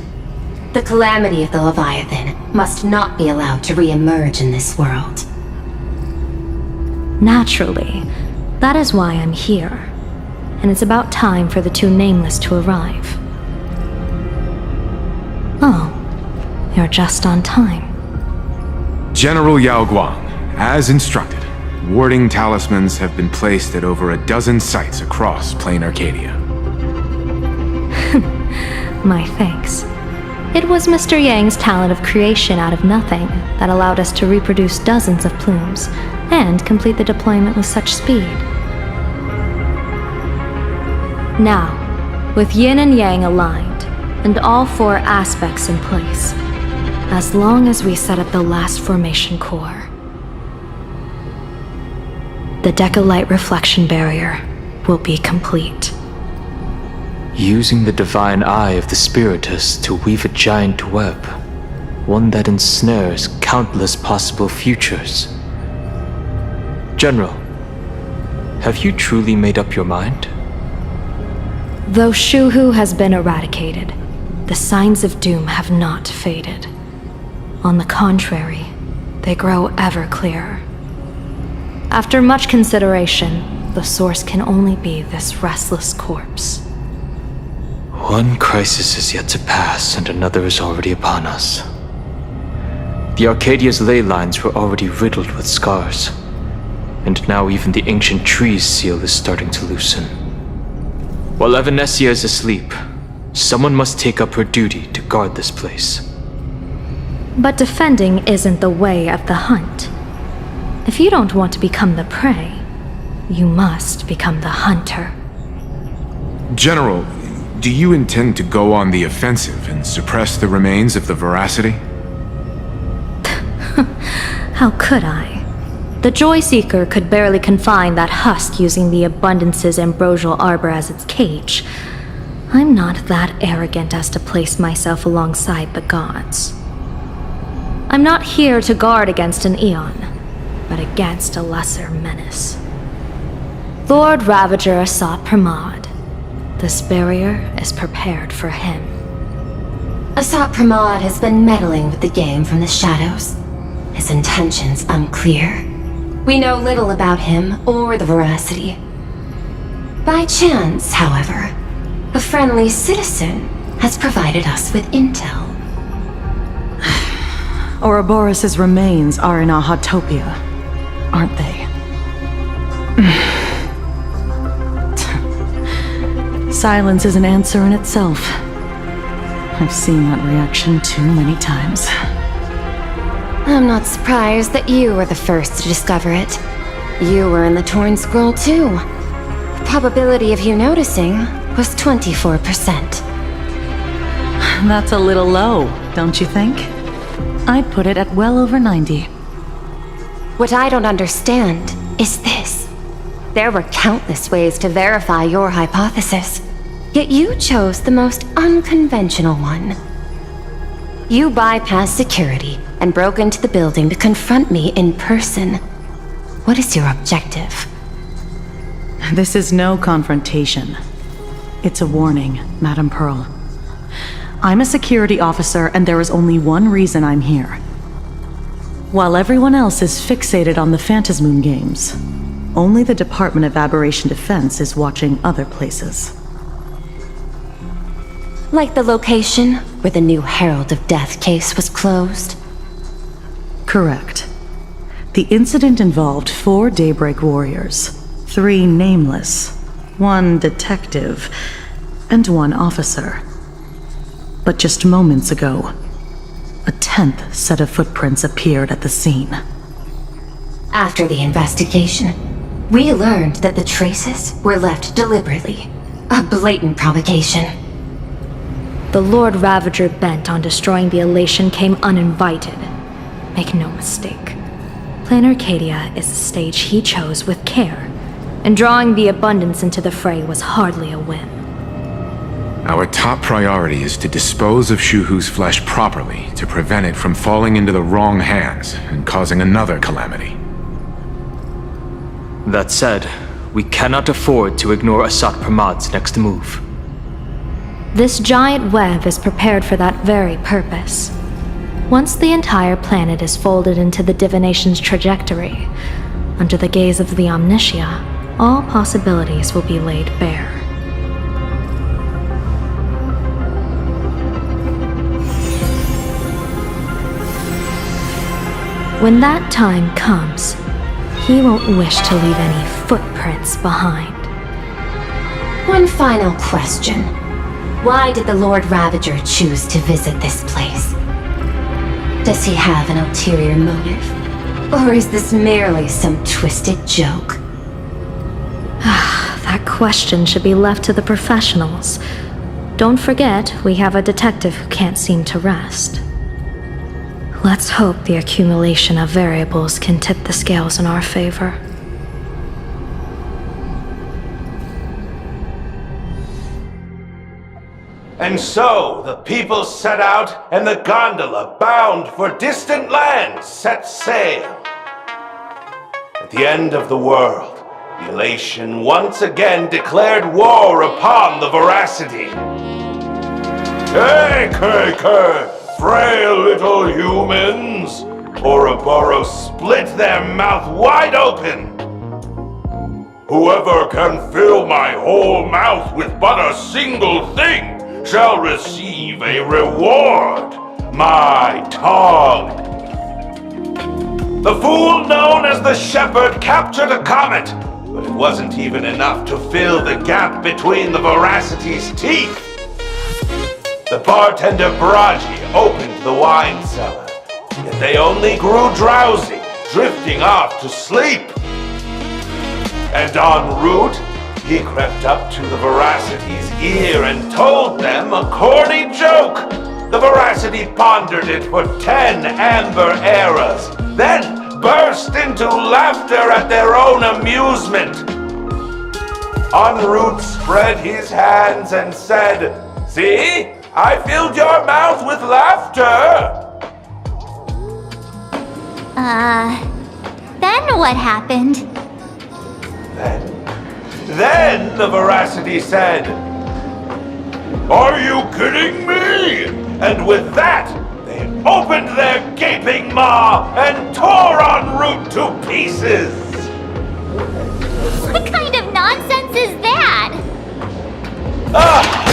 The calamity of the Leviathan must not be allowed to re-emerge in this world. Naturally, that is why I'm here, and it's about time for the two Nameless to arrive. Oh, you're just on time. General Yao Guang, as instructed, warding talismans have been placed at over a dozen sites across Planarcadia. My thanks. It was Mr. Yang's talent of creation out of nothing that allowed us to reproduce dozens of plumes and complete the deployment with such speed. Now, with yin and yang aligned, and all four aspects in place, as long as we set up the last formation core, the Decalight reflection barrier will be complete. Using the divine eye of the Spiritus to weave a giant web, one that ensnares countless possible futures. General, have you truly made up your mind? Though Shuhu has been eradicated, the signs of doom have not faded. On the contrary, they grow ever clearer. After much consideration, the source can only be this restless corpse. One crisis is yet to pass, and another is already upon us. The Arcadia's ley lines were already riddled with scars, and now even the ancient tree's seal is starting to loosen. While Evanescia is asleep, someone must take up her duty to guard this place. But defending isn't the way of the hunt. If you don't want to become the prey, you must become the hunter. General, do you intend to go on the offensive and suppress the remains of the veracity? How could I? The Joy Seeker could barely confine that husk using the Abundance's ambrosial arbor as its cage. I'm not that arrogant as to place myself alongside the gods. I'm not here to guard against an Eon, but against a lesser menace. Lord Ravager Asat Pramod. This barrier is prepared for him. Asat Pramod has been meddling with the game from the shadows. His intentions unclear. We know little about him or the veracity. By chance, however, a friendly citizen has provided us with intel. Ouroboros' remains are in Ahatopia, aren't they? Silence is an answer in itself. I've seen that reaction too many times. I'm not surprised that you were the first to discover it. You were in the Torn Scroll too. The probability of you noticing was 24%. That's a little low. don't you think? I'd put it at well over 90. What I don't understand is this. There were countless ways to verify your hypothesis, yet you chose the most unconventional one. You bypassed security and broke into the building to confront me in person. What is your objective? This is no confrontation. It's a warning, Madam Pearl. I'm a security officer, and there is only one reason I'm here. While everyone else is fixated on the Phantasmoon Games, only the Department of Aberration Defense is watching other places. Like the location where the new Herald of Death case was closed? Correct. The incident involved 4 Daybreak warriors, 3 nameless, 1 detective, and 1 officer. But just moments ago, a 10th set of footprints appeared at the scene. After the investigation, we learned that the traces were left deliberately. A blatant provocation. The Lord Ravager bent on destroying the Elation came uninvited. Make no mistake. Planarcadia is a stage he chose with care, and drawing the Abundance into the fray was hardly a win. Our top priority is to dispose of Shuhu's flesh properly to prevent it from falling into the wrong hands and causing another calamity. That said, we cannot afford to ignore Asat Pramad's next move. This giant web is prepared for that very purpose. Once the entire planet is folded into the divination's trajectory, under the gaze of the Omnitia, all possibilities will be laid bare. When that time comes, he won't wish to leave any footprints behind. One final question. Why did the Lord Ravager choose to visit this place? Does he have an ulterior motive? Or is this merely some twisted joke? That question should be left to the professionals. Don't forget, we have a detective who can't seem to rest. Let's hope the accumulation of variables can tip the scales in our favor. And so the people set out, and the gondola, bound for distant lands, set sail. At the end of the world, the Elation once again declared war upon the Veracity. Hey, frail little humans! Ouroboros split their mouth wide open! Whoever can fill my whole mouth with but a single thing shall receive a reward, my tongue. The fool known as the Shepherd captured a comet, but it wasn't even enough to fill the gap between the Veracity's teeth. The bartender Braji opened the wine cellar, yet they only grew drowsy, drifting off to sleep. And en route, he crept up to the Veracity's ear and told them a corny joke. The Veracity pondered it for 10 amber eras, then burst into laughter at their own amusement. En route spread his hands and said, "See? I filled your mouth with laughter!" Then what happened? Then the Veracity said, "Are you kidding me?" And with that, they opened their gaping maw and tore en route to pieces. What kind of nonsense is that?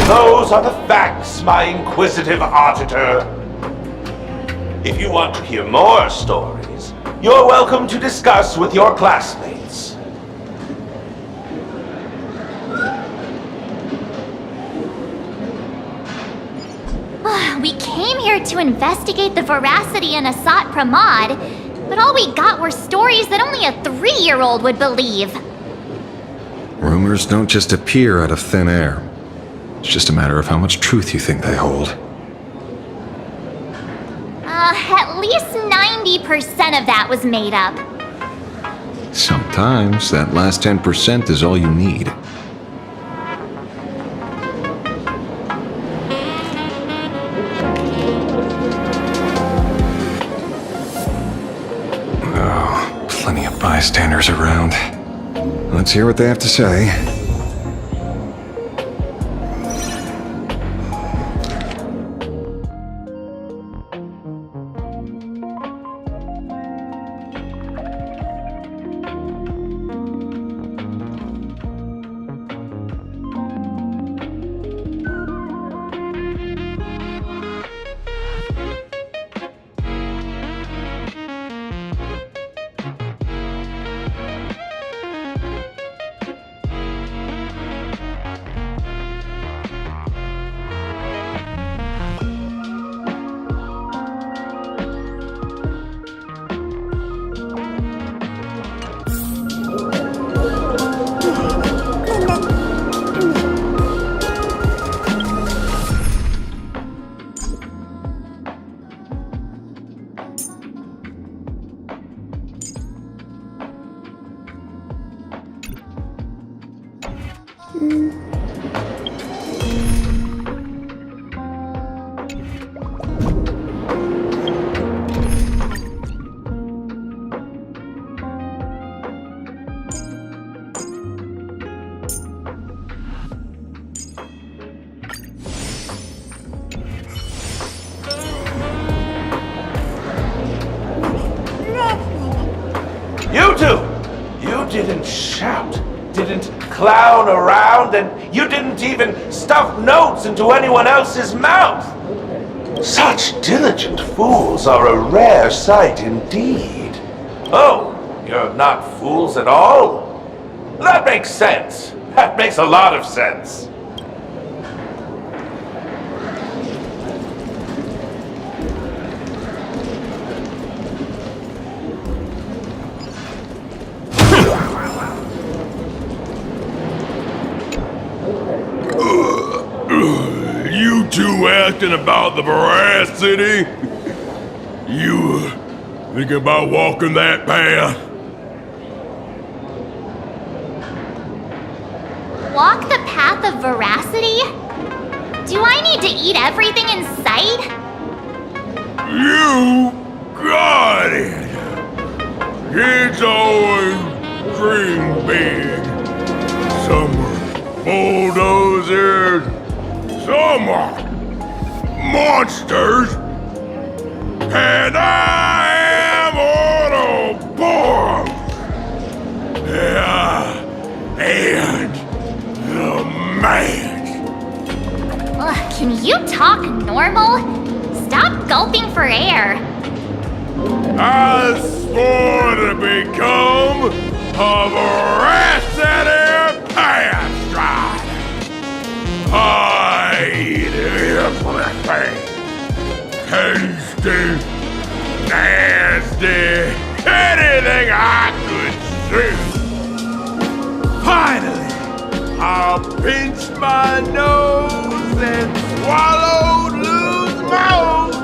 Those are the facts, my inquisitive auditor. If you want to hear more stories, you're welcome to discuss with your classmates. We came here to investigate the Veracity and Asat Pramad, but all we got were stories that only a 3-year-old would believe. Rumors don't just appear out of thin air. It's just a matter of how much truth you think they hold. At least 90% of that was made up. Sometimes that last 10% is all you need. Oh, plenty of bystanders around. Let's hear what they have to say. You didn't shout, didn't clown around, and you didn't even stuff notes into anyone else's mouth. Such diligent fools are a rare sight indeed. Oh, you're not fools at all? That makes sense. That makes a lot of sense. You two asking about the veracity? You thinking about walking that path? Walk the path of veracity? Do I need to eat everything in sight? You got it! Kids always dream big. Some are bulldozers, some are monsters, and I am Autoboros! Yeah, and the man. Ugh, can you talk normal? Stop gulping for air. I swore to become a veracity pastride. I eat everything. Tasty, nasty, anything I could see. Finally, I pinched my nose and swallowed loose mouth,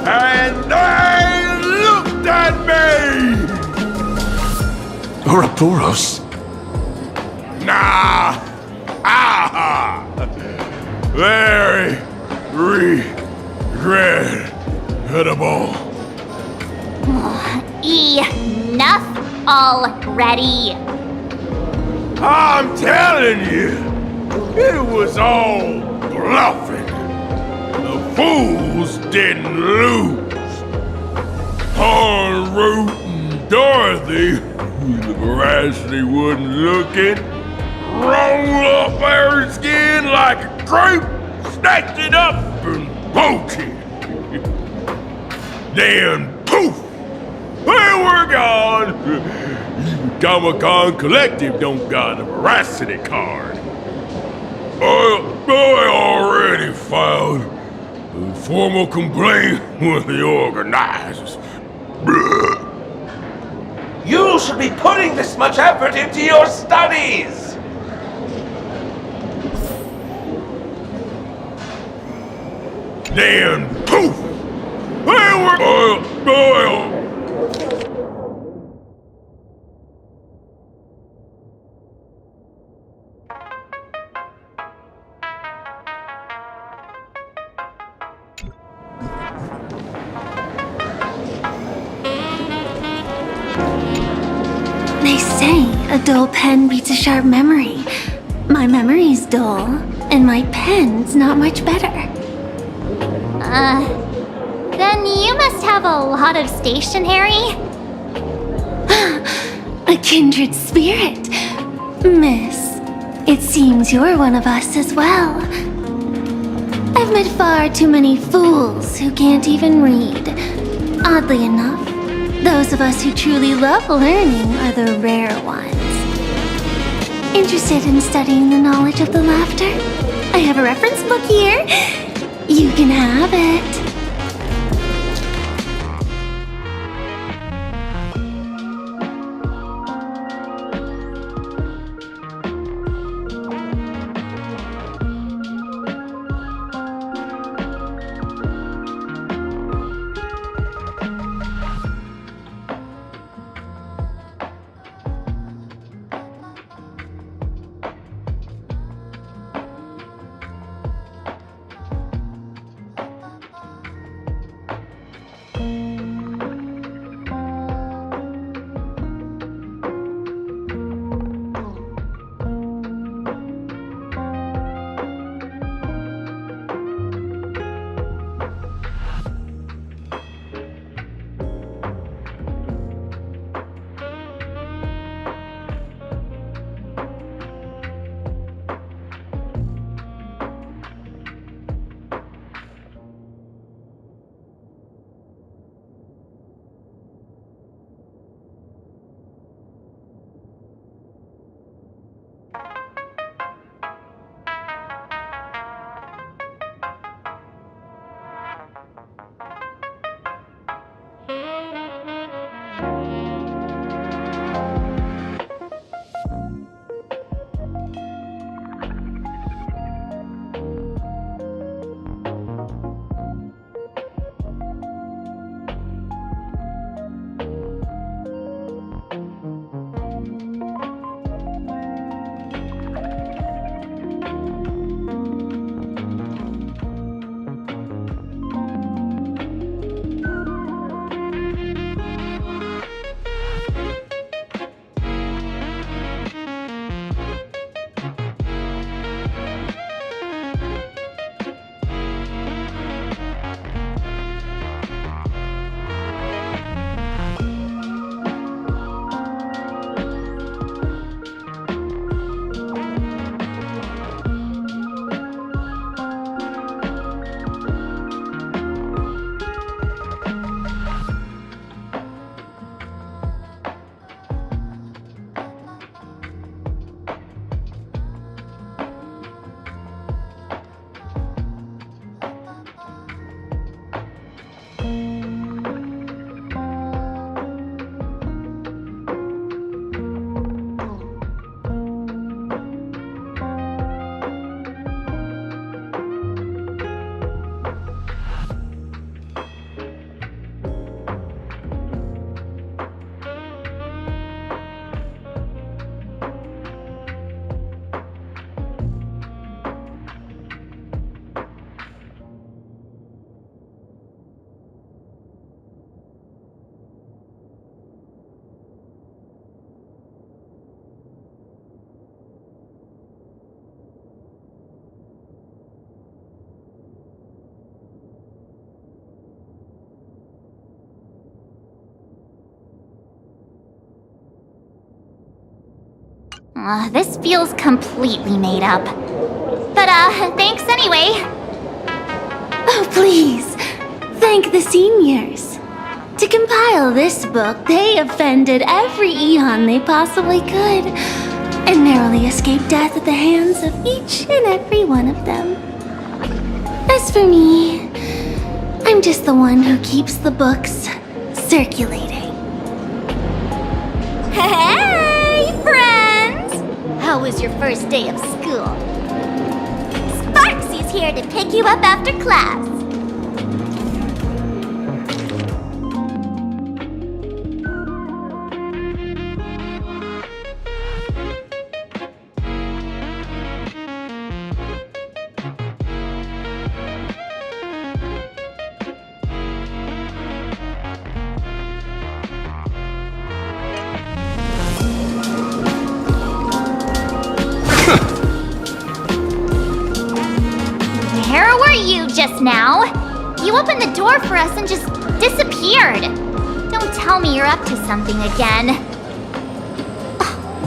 and they looked at me! Ouroboros? Nah! Ah! Very regrettable. Enough already. I'm telling you, it was all bluffing. The fools didn't lose. On Root and Dorothy, the veracity wasn't looking, rolled up their skin like a grape, snatched it up and broke it. Then poof, they were gone. Even Comic-Con Collective don't got a veracity card. I already filed a formal complaint with the organizers. You should be putting this much effort into your studies! Then poof! They say a dull pen beats a sharp memory. My memory's dull, and my pen's not much better. Then you must have a lot of stationery? A kindred spirit. Miss, it seems you're one of us as well. I've met far too many fools who can't even read. Oddly enough, those of us who truly love learning are the rare ones. Interested in studying the knowledge of the laughter? I have a reference book here. You can have it. This feels completely made up. But, thanks anyway. Oh, please. Thank the seniors. To compile this book, they offended every eon they possibly could, and narrowly escaped death at the hands of each and every one of them. As for me, I'm just the one who keeps the books circulating. Hey, friends! How was your first day of school? Sparksy's here to pick you up after class. now. You opened the door for us and just disappeared. Don't tell me you're up to something again.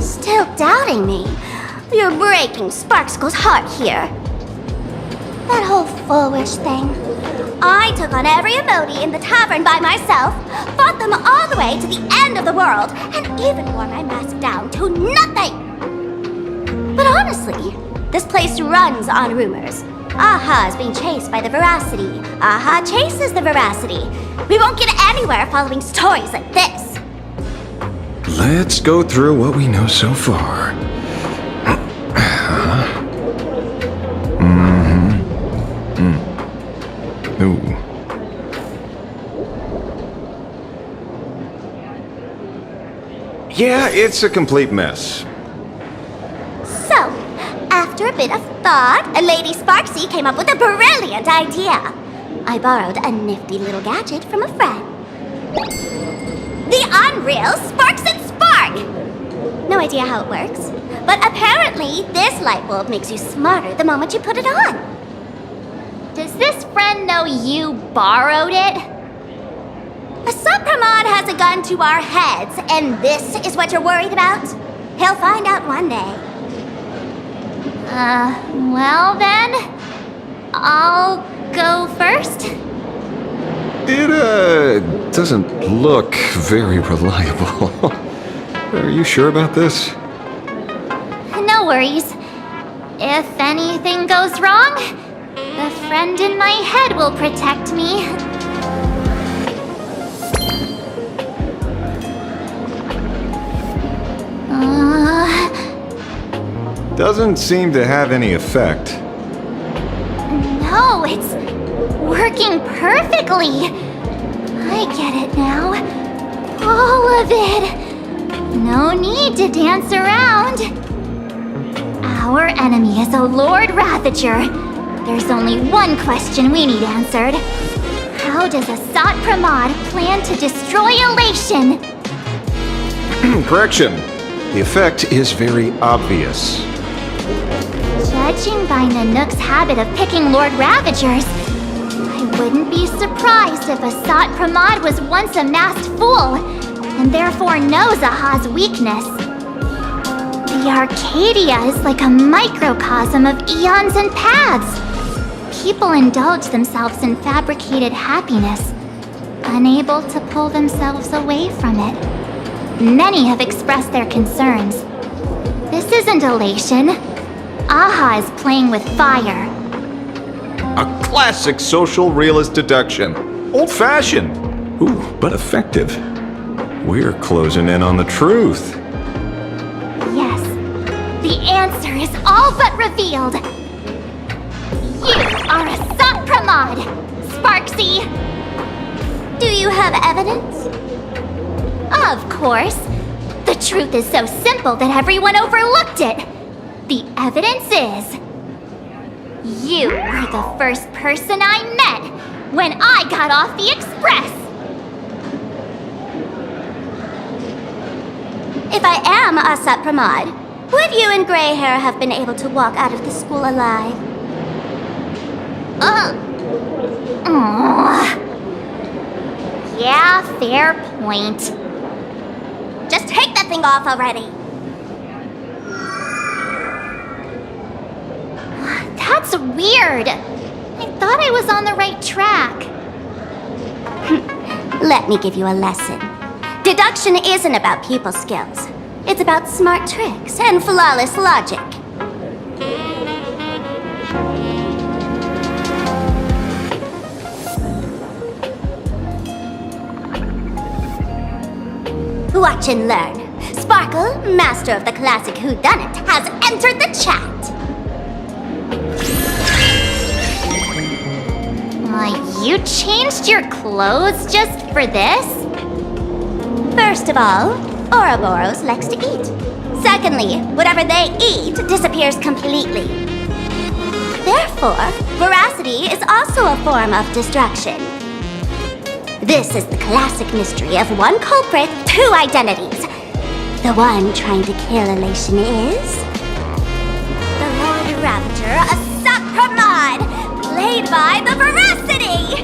Still doubting me? You're breaking Sparkskull's heart here. That whole Fulwish thing. I took on every emoji in the tavern by myself, fought them all the way to the end of the world, and even wore my mask down to nothing! But honestly, this place runs on rumors. Aha is being chased by the veracity. Aha chases the veracity. We won't get anywhere following stories like this. Let's go through what we know so far. Ooh. Yeah, it's a complete mess. So, after a bit of thought, Lady Sparksy came up with a brilliant idea. I borrowed a nifty little gadget from a friend. The unreal Sparks and Spark! No idea how it works, but apparently this light bulb makes you smarter the moment you put it on. Does this friend know you borrowed it? Supramod has a gun to our heads, and this is what you're worried about? He'll find out one day. Well then, I'll go first. It, doesn't look very reliable. Are you sure about this? No worries. If anything goes wrong, the friend in my head will protect me. Doesn't seem to have any effect. No, it's working perfectly. I get it now. All of it. No need to dance around. Our enemy is a Lord Ravager. There's only one question we need answered. How does Asat Pramod plan to destroy Elation? Correction. The effect is very obvious. Judging by Nanook's habit of picking Lord Ravagers, I wouldn't be surprised if Asat Pramod was once a masked fool, and therefore knows Aha's weakness. The Arcadia is like a microcosm of eons and paths. People indulge themselves in fabricated happiness, unable to pull themselves away from it. Many have expressed their concerns. This isn't elation. Aha is playing with fire. A classic social realist deduction. Old-fashioned. Ooh, but effective. We're closing in on the truth. Yes, the answer is all but revealed. You are Asat Pramod, Sparksy. Do you have evidence? Of course. The truth is so simple that everyone overlooked it. The evidence is... you were the first person I met when I got off the express. If I am Asat Pramod, would you and Grey Hair have been able to walk out of the school alive? Yeah, fair point. Just take that thing off already. That's weird. I thought I was on the right track. Let me give you a lesson. Deduction isn't about people skills. It's about smart tricks and flawless logic. Watch and learn. Sparkle, master of the classic whodunit, has entered the chat. You changed your clothes just for this? First of all, Ouroboros likes to eat. Secondly, whatever they eat disappears completely. Therefore, veracity is also a form of destruction. This is the classic mystery of one culprit, two identities. The one trying to kill Elation is... the Lord Ravager, Asat Pramod, Slayed by the veracity!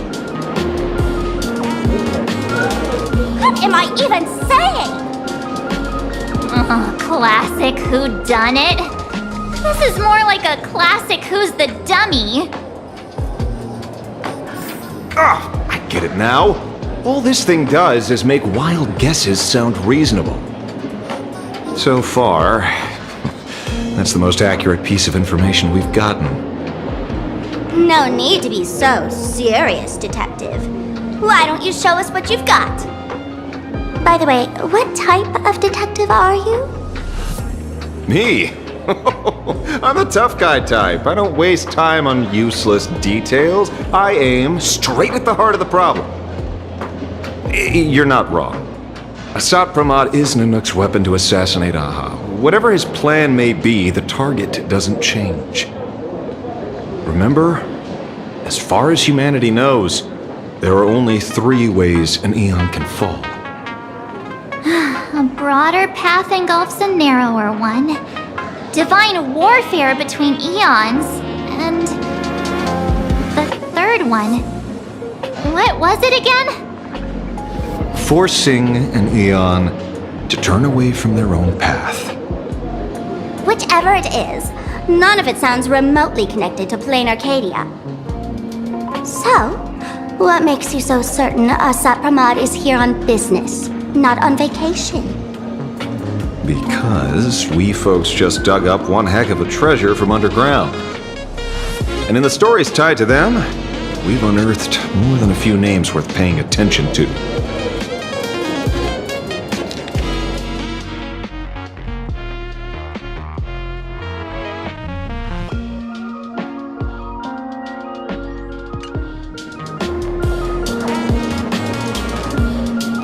What am I even saying? Classic whodunit. This is more like a classic Who's the Dummy. I get it now. All this thing does is make wild guesses sound reasonable. So far, that's the most accurate piece of information we've gotten. No need to be so serious, Detective. Why don't you show us what you've got? By the way, what type of detective are you? Me? I'm a tough guy type. I don't waste time on useless details. I aim straight at the heart of the problem. You're not wrong. Asat Pramod is Nanook's weapon to assassinate Aha. Whatever his plan may be, the target doesn't change. Remember, as far as humanity knows, there are only 3 ways an Eon can fall. A broader path engulfs a narrower one. Divine warfare between eons, and the third one. What was it again? Forcing an Eon to turn away from their own path. Whichever it is, none of it sounds remotely connected to Planarcadia. So, what makes you so certain Asat Pramod is here on business, not on vacation? Because we folks just dug up one heck of a treasure from underground. And in the stories tied to them, we've unearthed more than a few names worth paying attention to.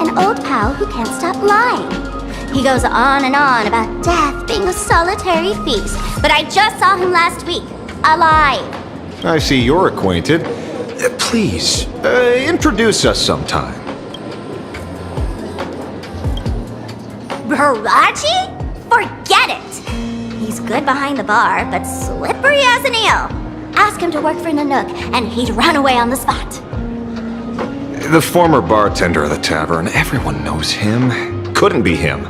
An old pal who can't stop lying. He goes on and on about death being a solitary feast, but I just saw him last week, alive. I see you're acquainted. Please, introduce us sometime. Baraji? Forget it! He's good behind the bar, but slippery as an eel. Ask him to work for Nanook, and he'd run away on the spot. The former bartender of the tavern, everyone knows him. Couldn't be him.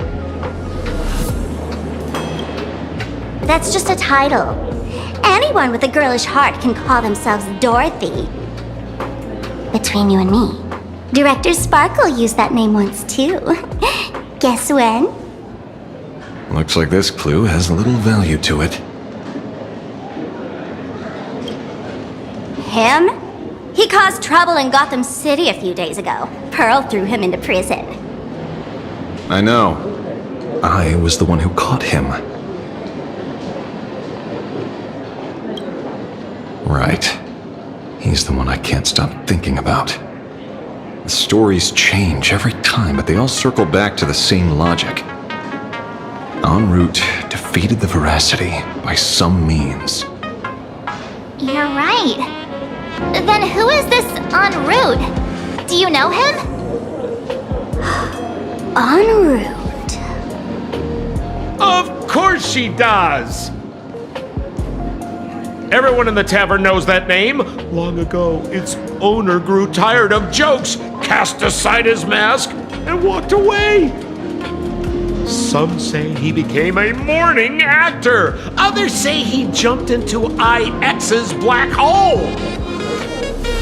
That's just a title. Anyone with a girlish heart can call themselves Dorothy. Between you and me, Director Sparkle used that name once too. Guess when? Looks like this clue has little value to it. Him? He caused trouble in Gotham City a few days ago. Pearl threw him into prison. I know. I was the one who caught him. Right. He's the one I can't stop thinking about. The stories change every time, but they all circle back to the same logic. En route defeated the veracity by some means. You're right. Then who is this en route? Do you know him? En route. Of course she does! Everyone in the tavern knows that name. Long ago, its owner grew tired of jokes, cast aside his mask, and walked away. Some say he became a mourning actor. Others say he jumped into IX's black hole.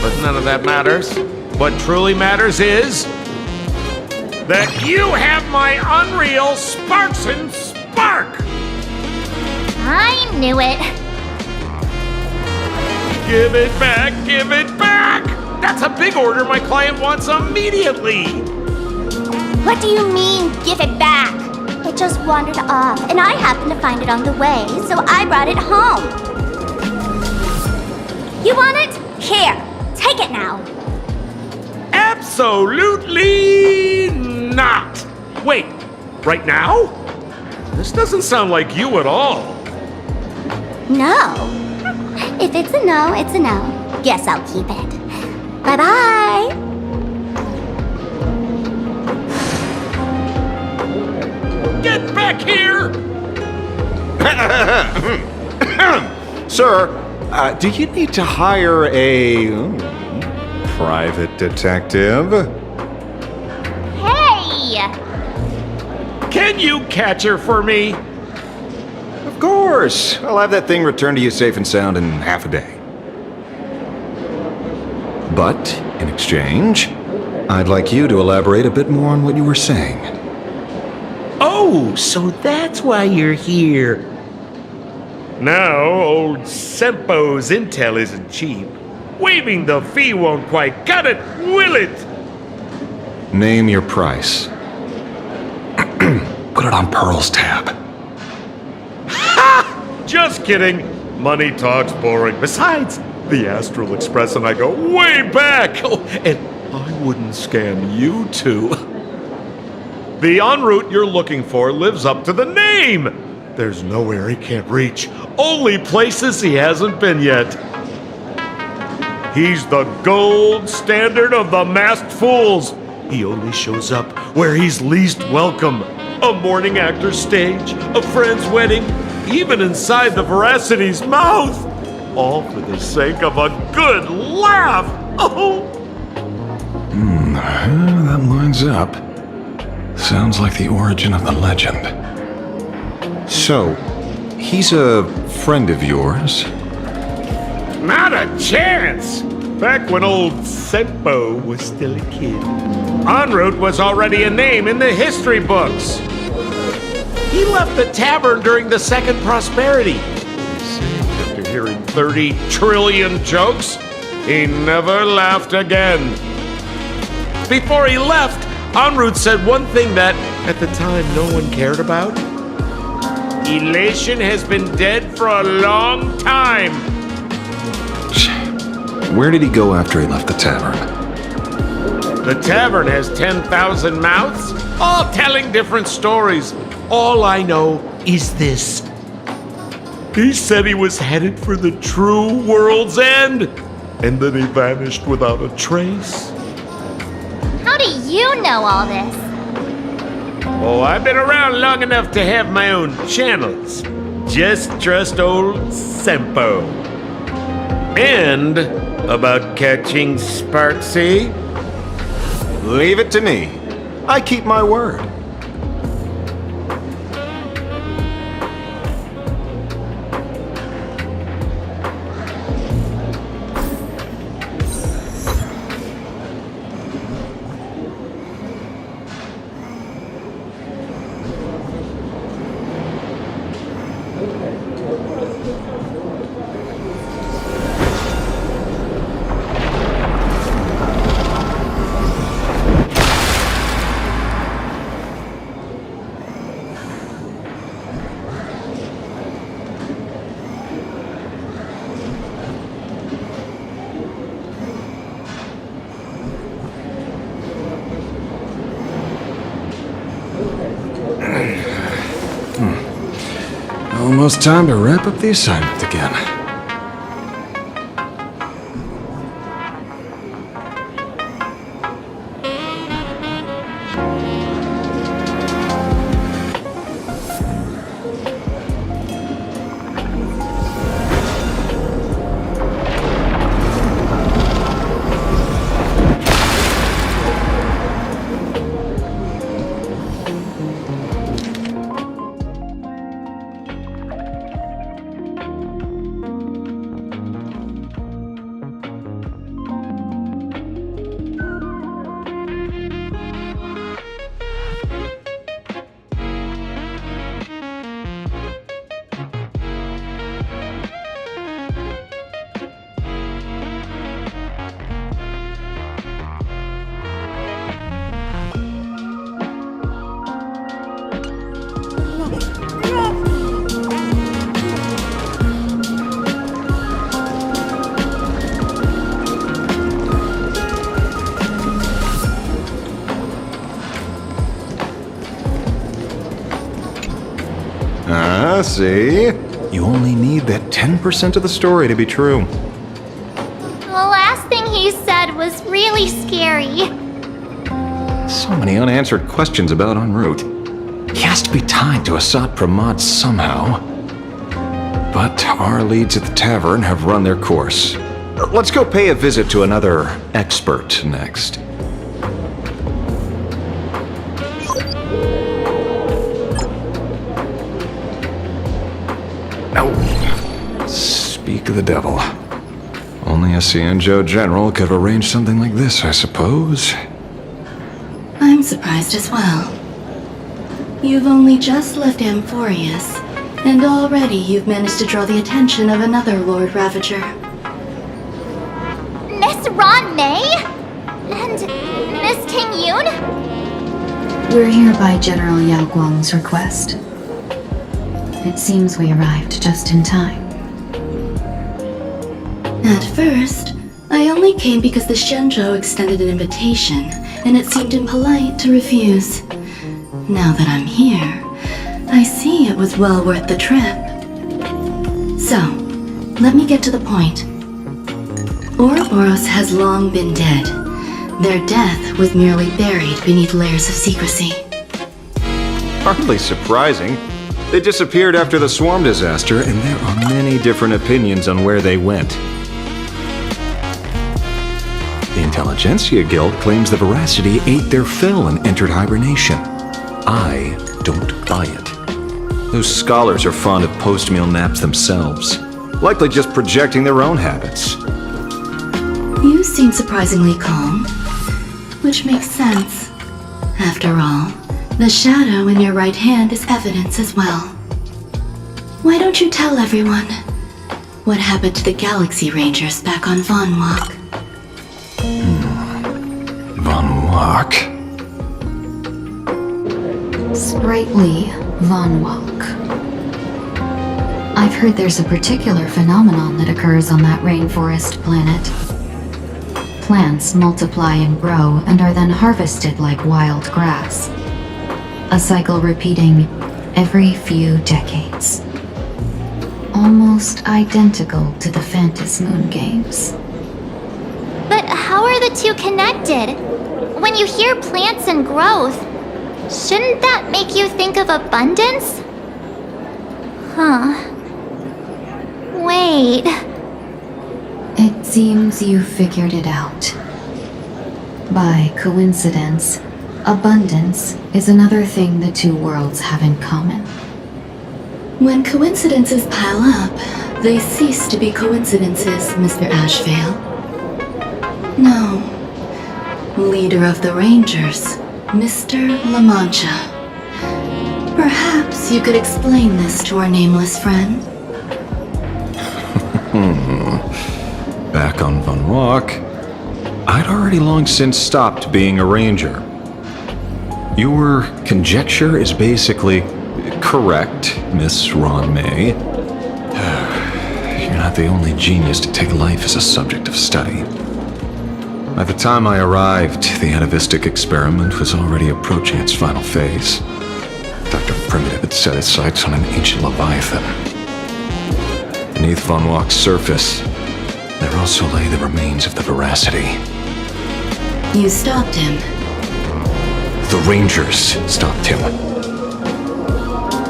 But none of that matters. What truly matters is that you have my unreal Sparks and Spark! I knew it. Give it back, give it back! That's a big order my client wants immediately! What do you mean, give it back? It just wandered off, and I happened to find it on the way, so I brought it home. You want it? Here, take it now. Absolutely not! Wait, right now? This doesn't sound like you at all. No. If it's a no, it's a no. Guess I'll keep it. Bye-bye. Get back here! Sir, Do you need to hire a private detective? Hey! Can you catch her for me? Of course. I'll have that thing returned to you safe and sound in half a day. But, in exchange, I'd like you to elaborate a bit more on what you were saying. Oh, so that's why you're here. Now, old Sempo's intel isn't cheap. Waiving the fee won't quite cut it, will it? Name your price. Put it on Pearl's tab. Ha! Just kidding. Money talks boring. Besides, the Astral Express and I go way back. Oh, and I wouldn't scam you two. The en route you're looking for lives up to the name. There's nowhere he can't reach. Only places he hasn't been yet. He's the gold standard of the masked fools. He only shows up where he's least welcome. A morning actor's stage, a friend's wedding, even inside the Veracity's mouth. All for the sake of a good laugh. Oh! That lines up. Sounds like the origin of the legend. So, he's a friend of yours? Not a chance! Back when old Sempo was still a kid, en route was already a name in the history books. He left the tavern during the Second Prosperity. After hearing 30 trillion jokes, he never laughed again. Before he left, en route said one thing that, at the time, no one cared about. Elation has been dead for a long time. Where did he go after he left the tavern? The tavern has 10,000 mouths, all telling different stories. All I know is this. He said he was headed for the true world's end, and then he vanished without a trace. How do you know all this? Oh, I've been around long enough to have my own channels. Just trust old Sempo. And about catching Sparksy? Leave it to me. I keep my word. Almost time to wrap up the assignment again. See? You only need that 10% of the story to be true. The last thing he said was really scary. So many unanswered questions about en route. He has to be tied to Asat Pramod somehow. but our leads at the tavern have run their course. Let's go pay a visit to another expert next. Oh, speak of the devil. Only a Cianjo general could have arranged something like this, I suppose. I'm surprised as well. You've only just left Amphorius, and already you've managed to draw the attention of another Lord Ravager. Miss Ron May? And Miss Ting Yoon? We're here by General Yao Guang's request. It seems we arrived just in time. At first, I only came because the Shenzhou extended an invitation, and it seemed impolite to refuse. Now that I'm here, I see it was well worth the trip. So, let me get to the point. Ouroboros has long been dead. Their death was merely buried beneath layers of secrecy. Hardly surprising. They disappeared after the swarm disaster, and there are many different opinions on where they went. The Intelligentsia Guild claims the Veracity ate their fill and entered hibernation. I don't buy it. Those scholars are fond of post-meal naps themselves, likely just projecting their own habits. You seem surprisingly calm, which makes sense. After all, the shadow in your right hand is evidence as well. Why don't you tell everyone what happened to the Galaxy Rangers back on Von Walk? Von Walk? Sprightly Von Walk. I've heard there's a particular phenomenon that occurs on that rainforest planet. Plants multiply and grow and are then harvested like wild grass. A cycle repeating every few decades. Almost identical to the Phantasmoon Games. But how are the two connected? When you hear plants and growth, shouldn't that make you think of abundance? Huh. Wait. It seems you figured it out. By coincidence, abundance is another thing the two worlds have in common. When coincidences pile up, they cease to be coincidences, Mr. Ashvale. No. Leader of the Rangers, Mr. La Mancha. Perhaps you could explain this to our nameless friend? Back on Von Walk, I'd already long since stopped being a ranger. Your conjecture is basically correct, Miss Ron May. You're not the only genius to take life as a subject of study. By the time I arrived, the atavistic experiment was already approaching its final phase. Dr. Primitive had set his sights on an ancient leviathan. Beneath Von Walk's surface, there also lay the remains of the Veracity. You stopped him. The Rangers stopped him.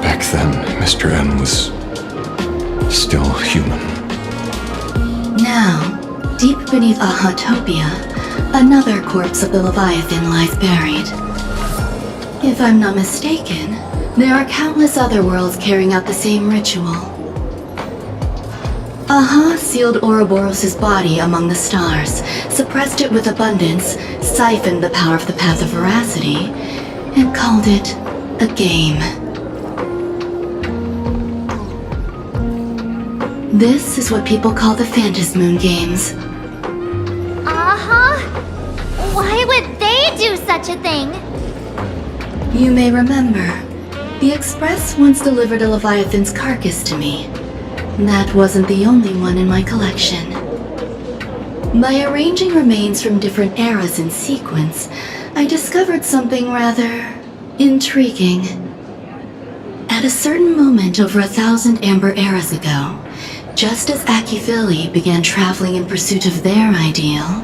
Back then, Mr. N was still human. Now, deep beneath Ahatopia, another corpse of the Leviathan lies buried. If I'm not mistaken, there are countless other worlds carrying out the same ritual. Aha sealed Ouroboros' body among the stars, suppressed it with abundance, siphoned the power of the Path of Veracity, and called it a game. This is what people call the Phantasmoon Games. Why would they do such a thing? You may remember, the Express once delivered a Leviathan's carcass to me. That wasn't the only one in my collection. By arranging remains from different eras in sequence, I discovered something rather intriguing. At a certain moment over 1,000 Amber eras ago, just as Akivili began traveling in pursuit of their ideal,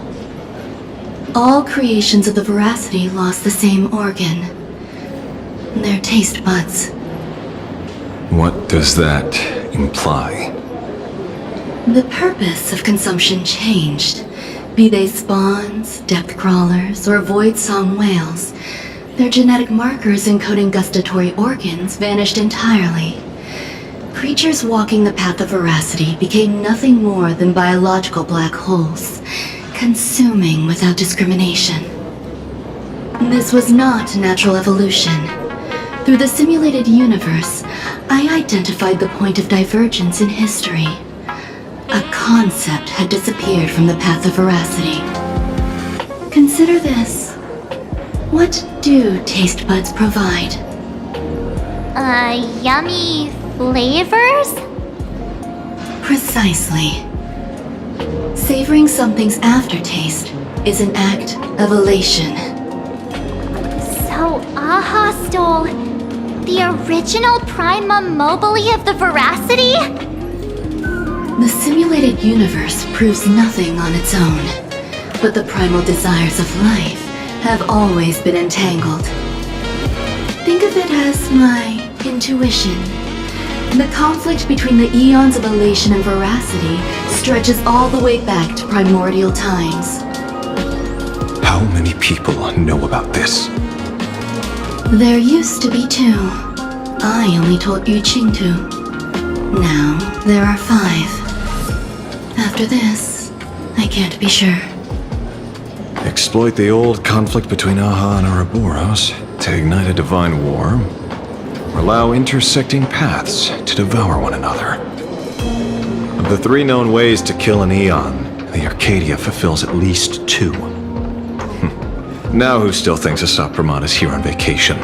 all creations of the Veracity lost the same organ. Their taste buds. What does that imply? The purpose of consumption changed. Be they spawns, depth crawlers, or void song whales, their genetic markers encoding gustatory organs vanished entirely. Creatures walking the path of veracity became nothing more than biological black holes, consuming without discrimination. This was not natural evolution. Through the simulated universe, I identified the point of divergence in history. A concept had disappeared from the path of veracity. Consider this. What do taste buds provide? Yummy flavors? Precisely. Savoring something's aftertaste is an act of elation. So Aha stole the original Prima Mobile of the Veracity? The simulated universe proves nothing on its own, but the primal desires of life have always been entangled. Think of it as my intuition. The conflict between the eons of elation and veracity stretches all the way back to primordial times. How many people know about this? There used to be 2. I only told Yu Qing 2. Now there are 5. After this, I can't be sure. Exploit the old conflict between Aha and Ouroboros to ignite a divine war, or allow intersecting paths to devour one another. Of the 3 known ways to kill an Eon, the Arcadia fulfills at least 2. Now who still thinks Asap Pramod is here on vacation?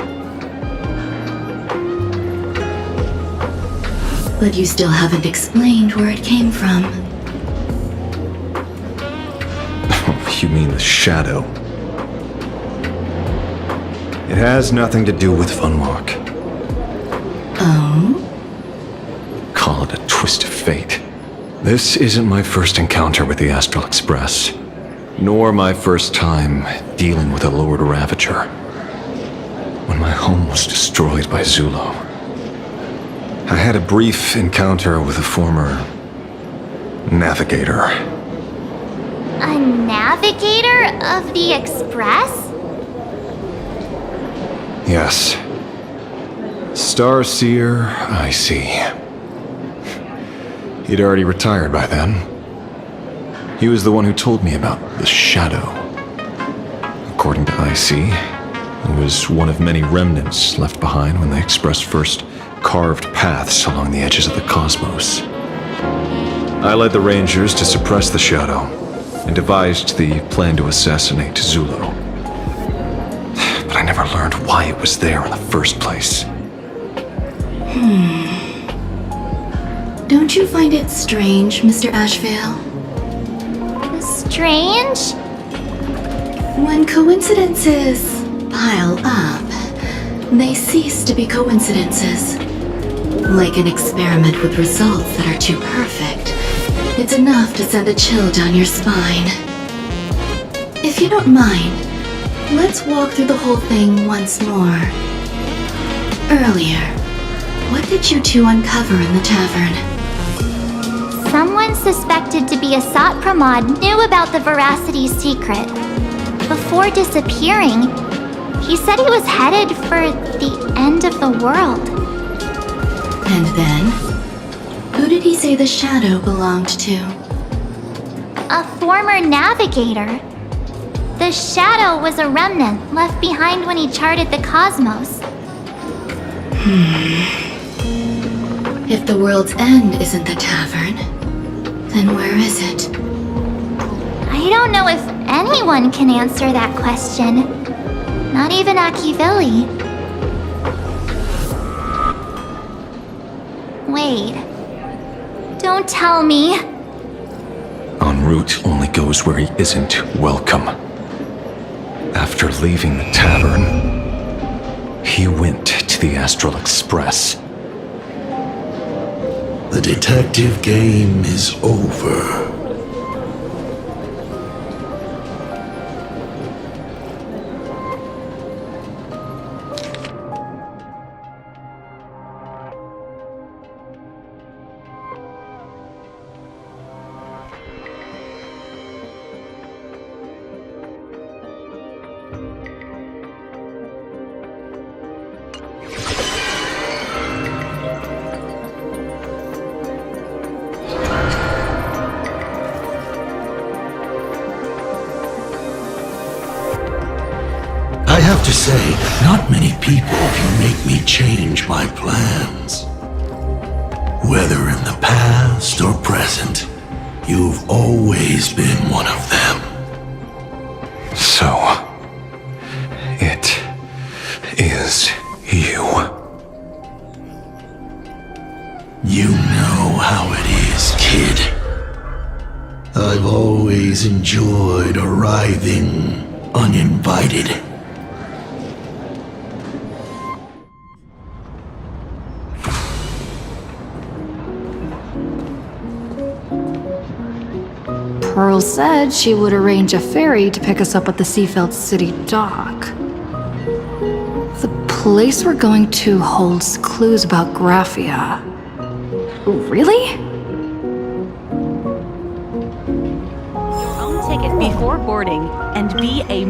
But you still haven't explained where it came from. You mean the shadow? It has nothing to do with Funwalk. Oh? Call it a twist of fate. This isn't my first encounter with the Astral Express, nor my first time dealing with a Lord Ravager. When my home was destroyed by Zulo, I had a brief encounter with a former navigator. A navigator of the Express? Yes. Starseer, I see. He'd already retired by then. He was the one who told me about the Shadow. According to IC, it was one of many remnants left behind when the Express first carved paths along the edges of the cosmos. I led the Rangers to suppress the Shadow, and devised the plan to assassinate Zulo. But I never learned why it was there in the first place. Don't you find it strange, Mr. Ashvale? Strange? When coincidences pile up, they cease to be coincidences. Like an experiment with results that are too perfect, it's enough to send a chill down your spine. If you don't mind, let's walk through the whole thing once more. Earlier, what did you 2 uncover in the tavern? Someone suspected to be Asat Pramod knew about the Veracity secret. Before disappearing, he said he was headed for the end of the world. And then? Who did he say the Shadow belonged to? A former navigator. The Shadow was a remnant left behind when he charted the cosmos. If the world's end isn't the tavern, then where is it? I don't know if anyone can answer that question. Not even Akivilli. Wait. Don't tell me. En route only goes where he isn't welcome. After leaving the tavern, he went to the Astral Express. The detective game is over. say, not many people can make me change my plans. Whether in the past or present, you've always been one of them. So, it is you. You know how it is, kid. I've always enjoyed arriving uninvited. Pearl said she would arrange a ferry to pick us up at the Seafeld City dock. The place we're going to holds clues about Graphia. Really? Your own ticket before boarding and be a...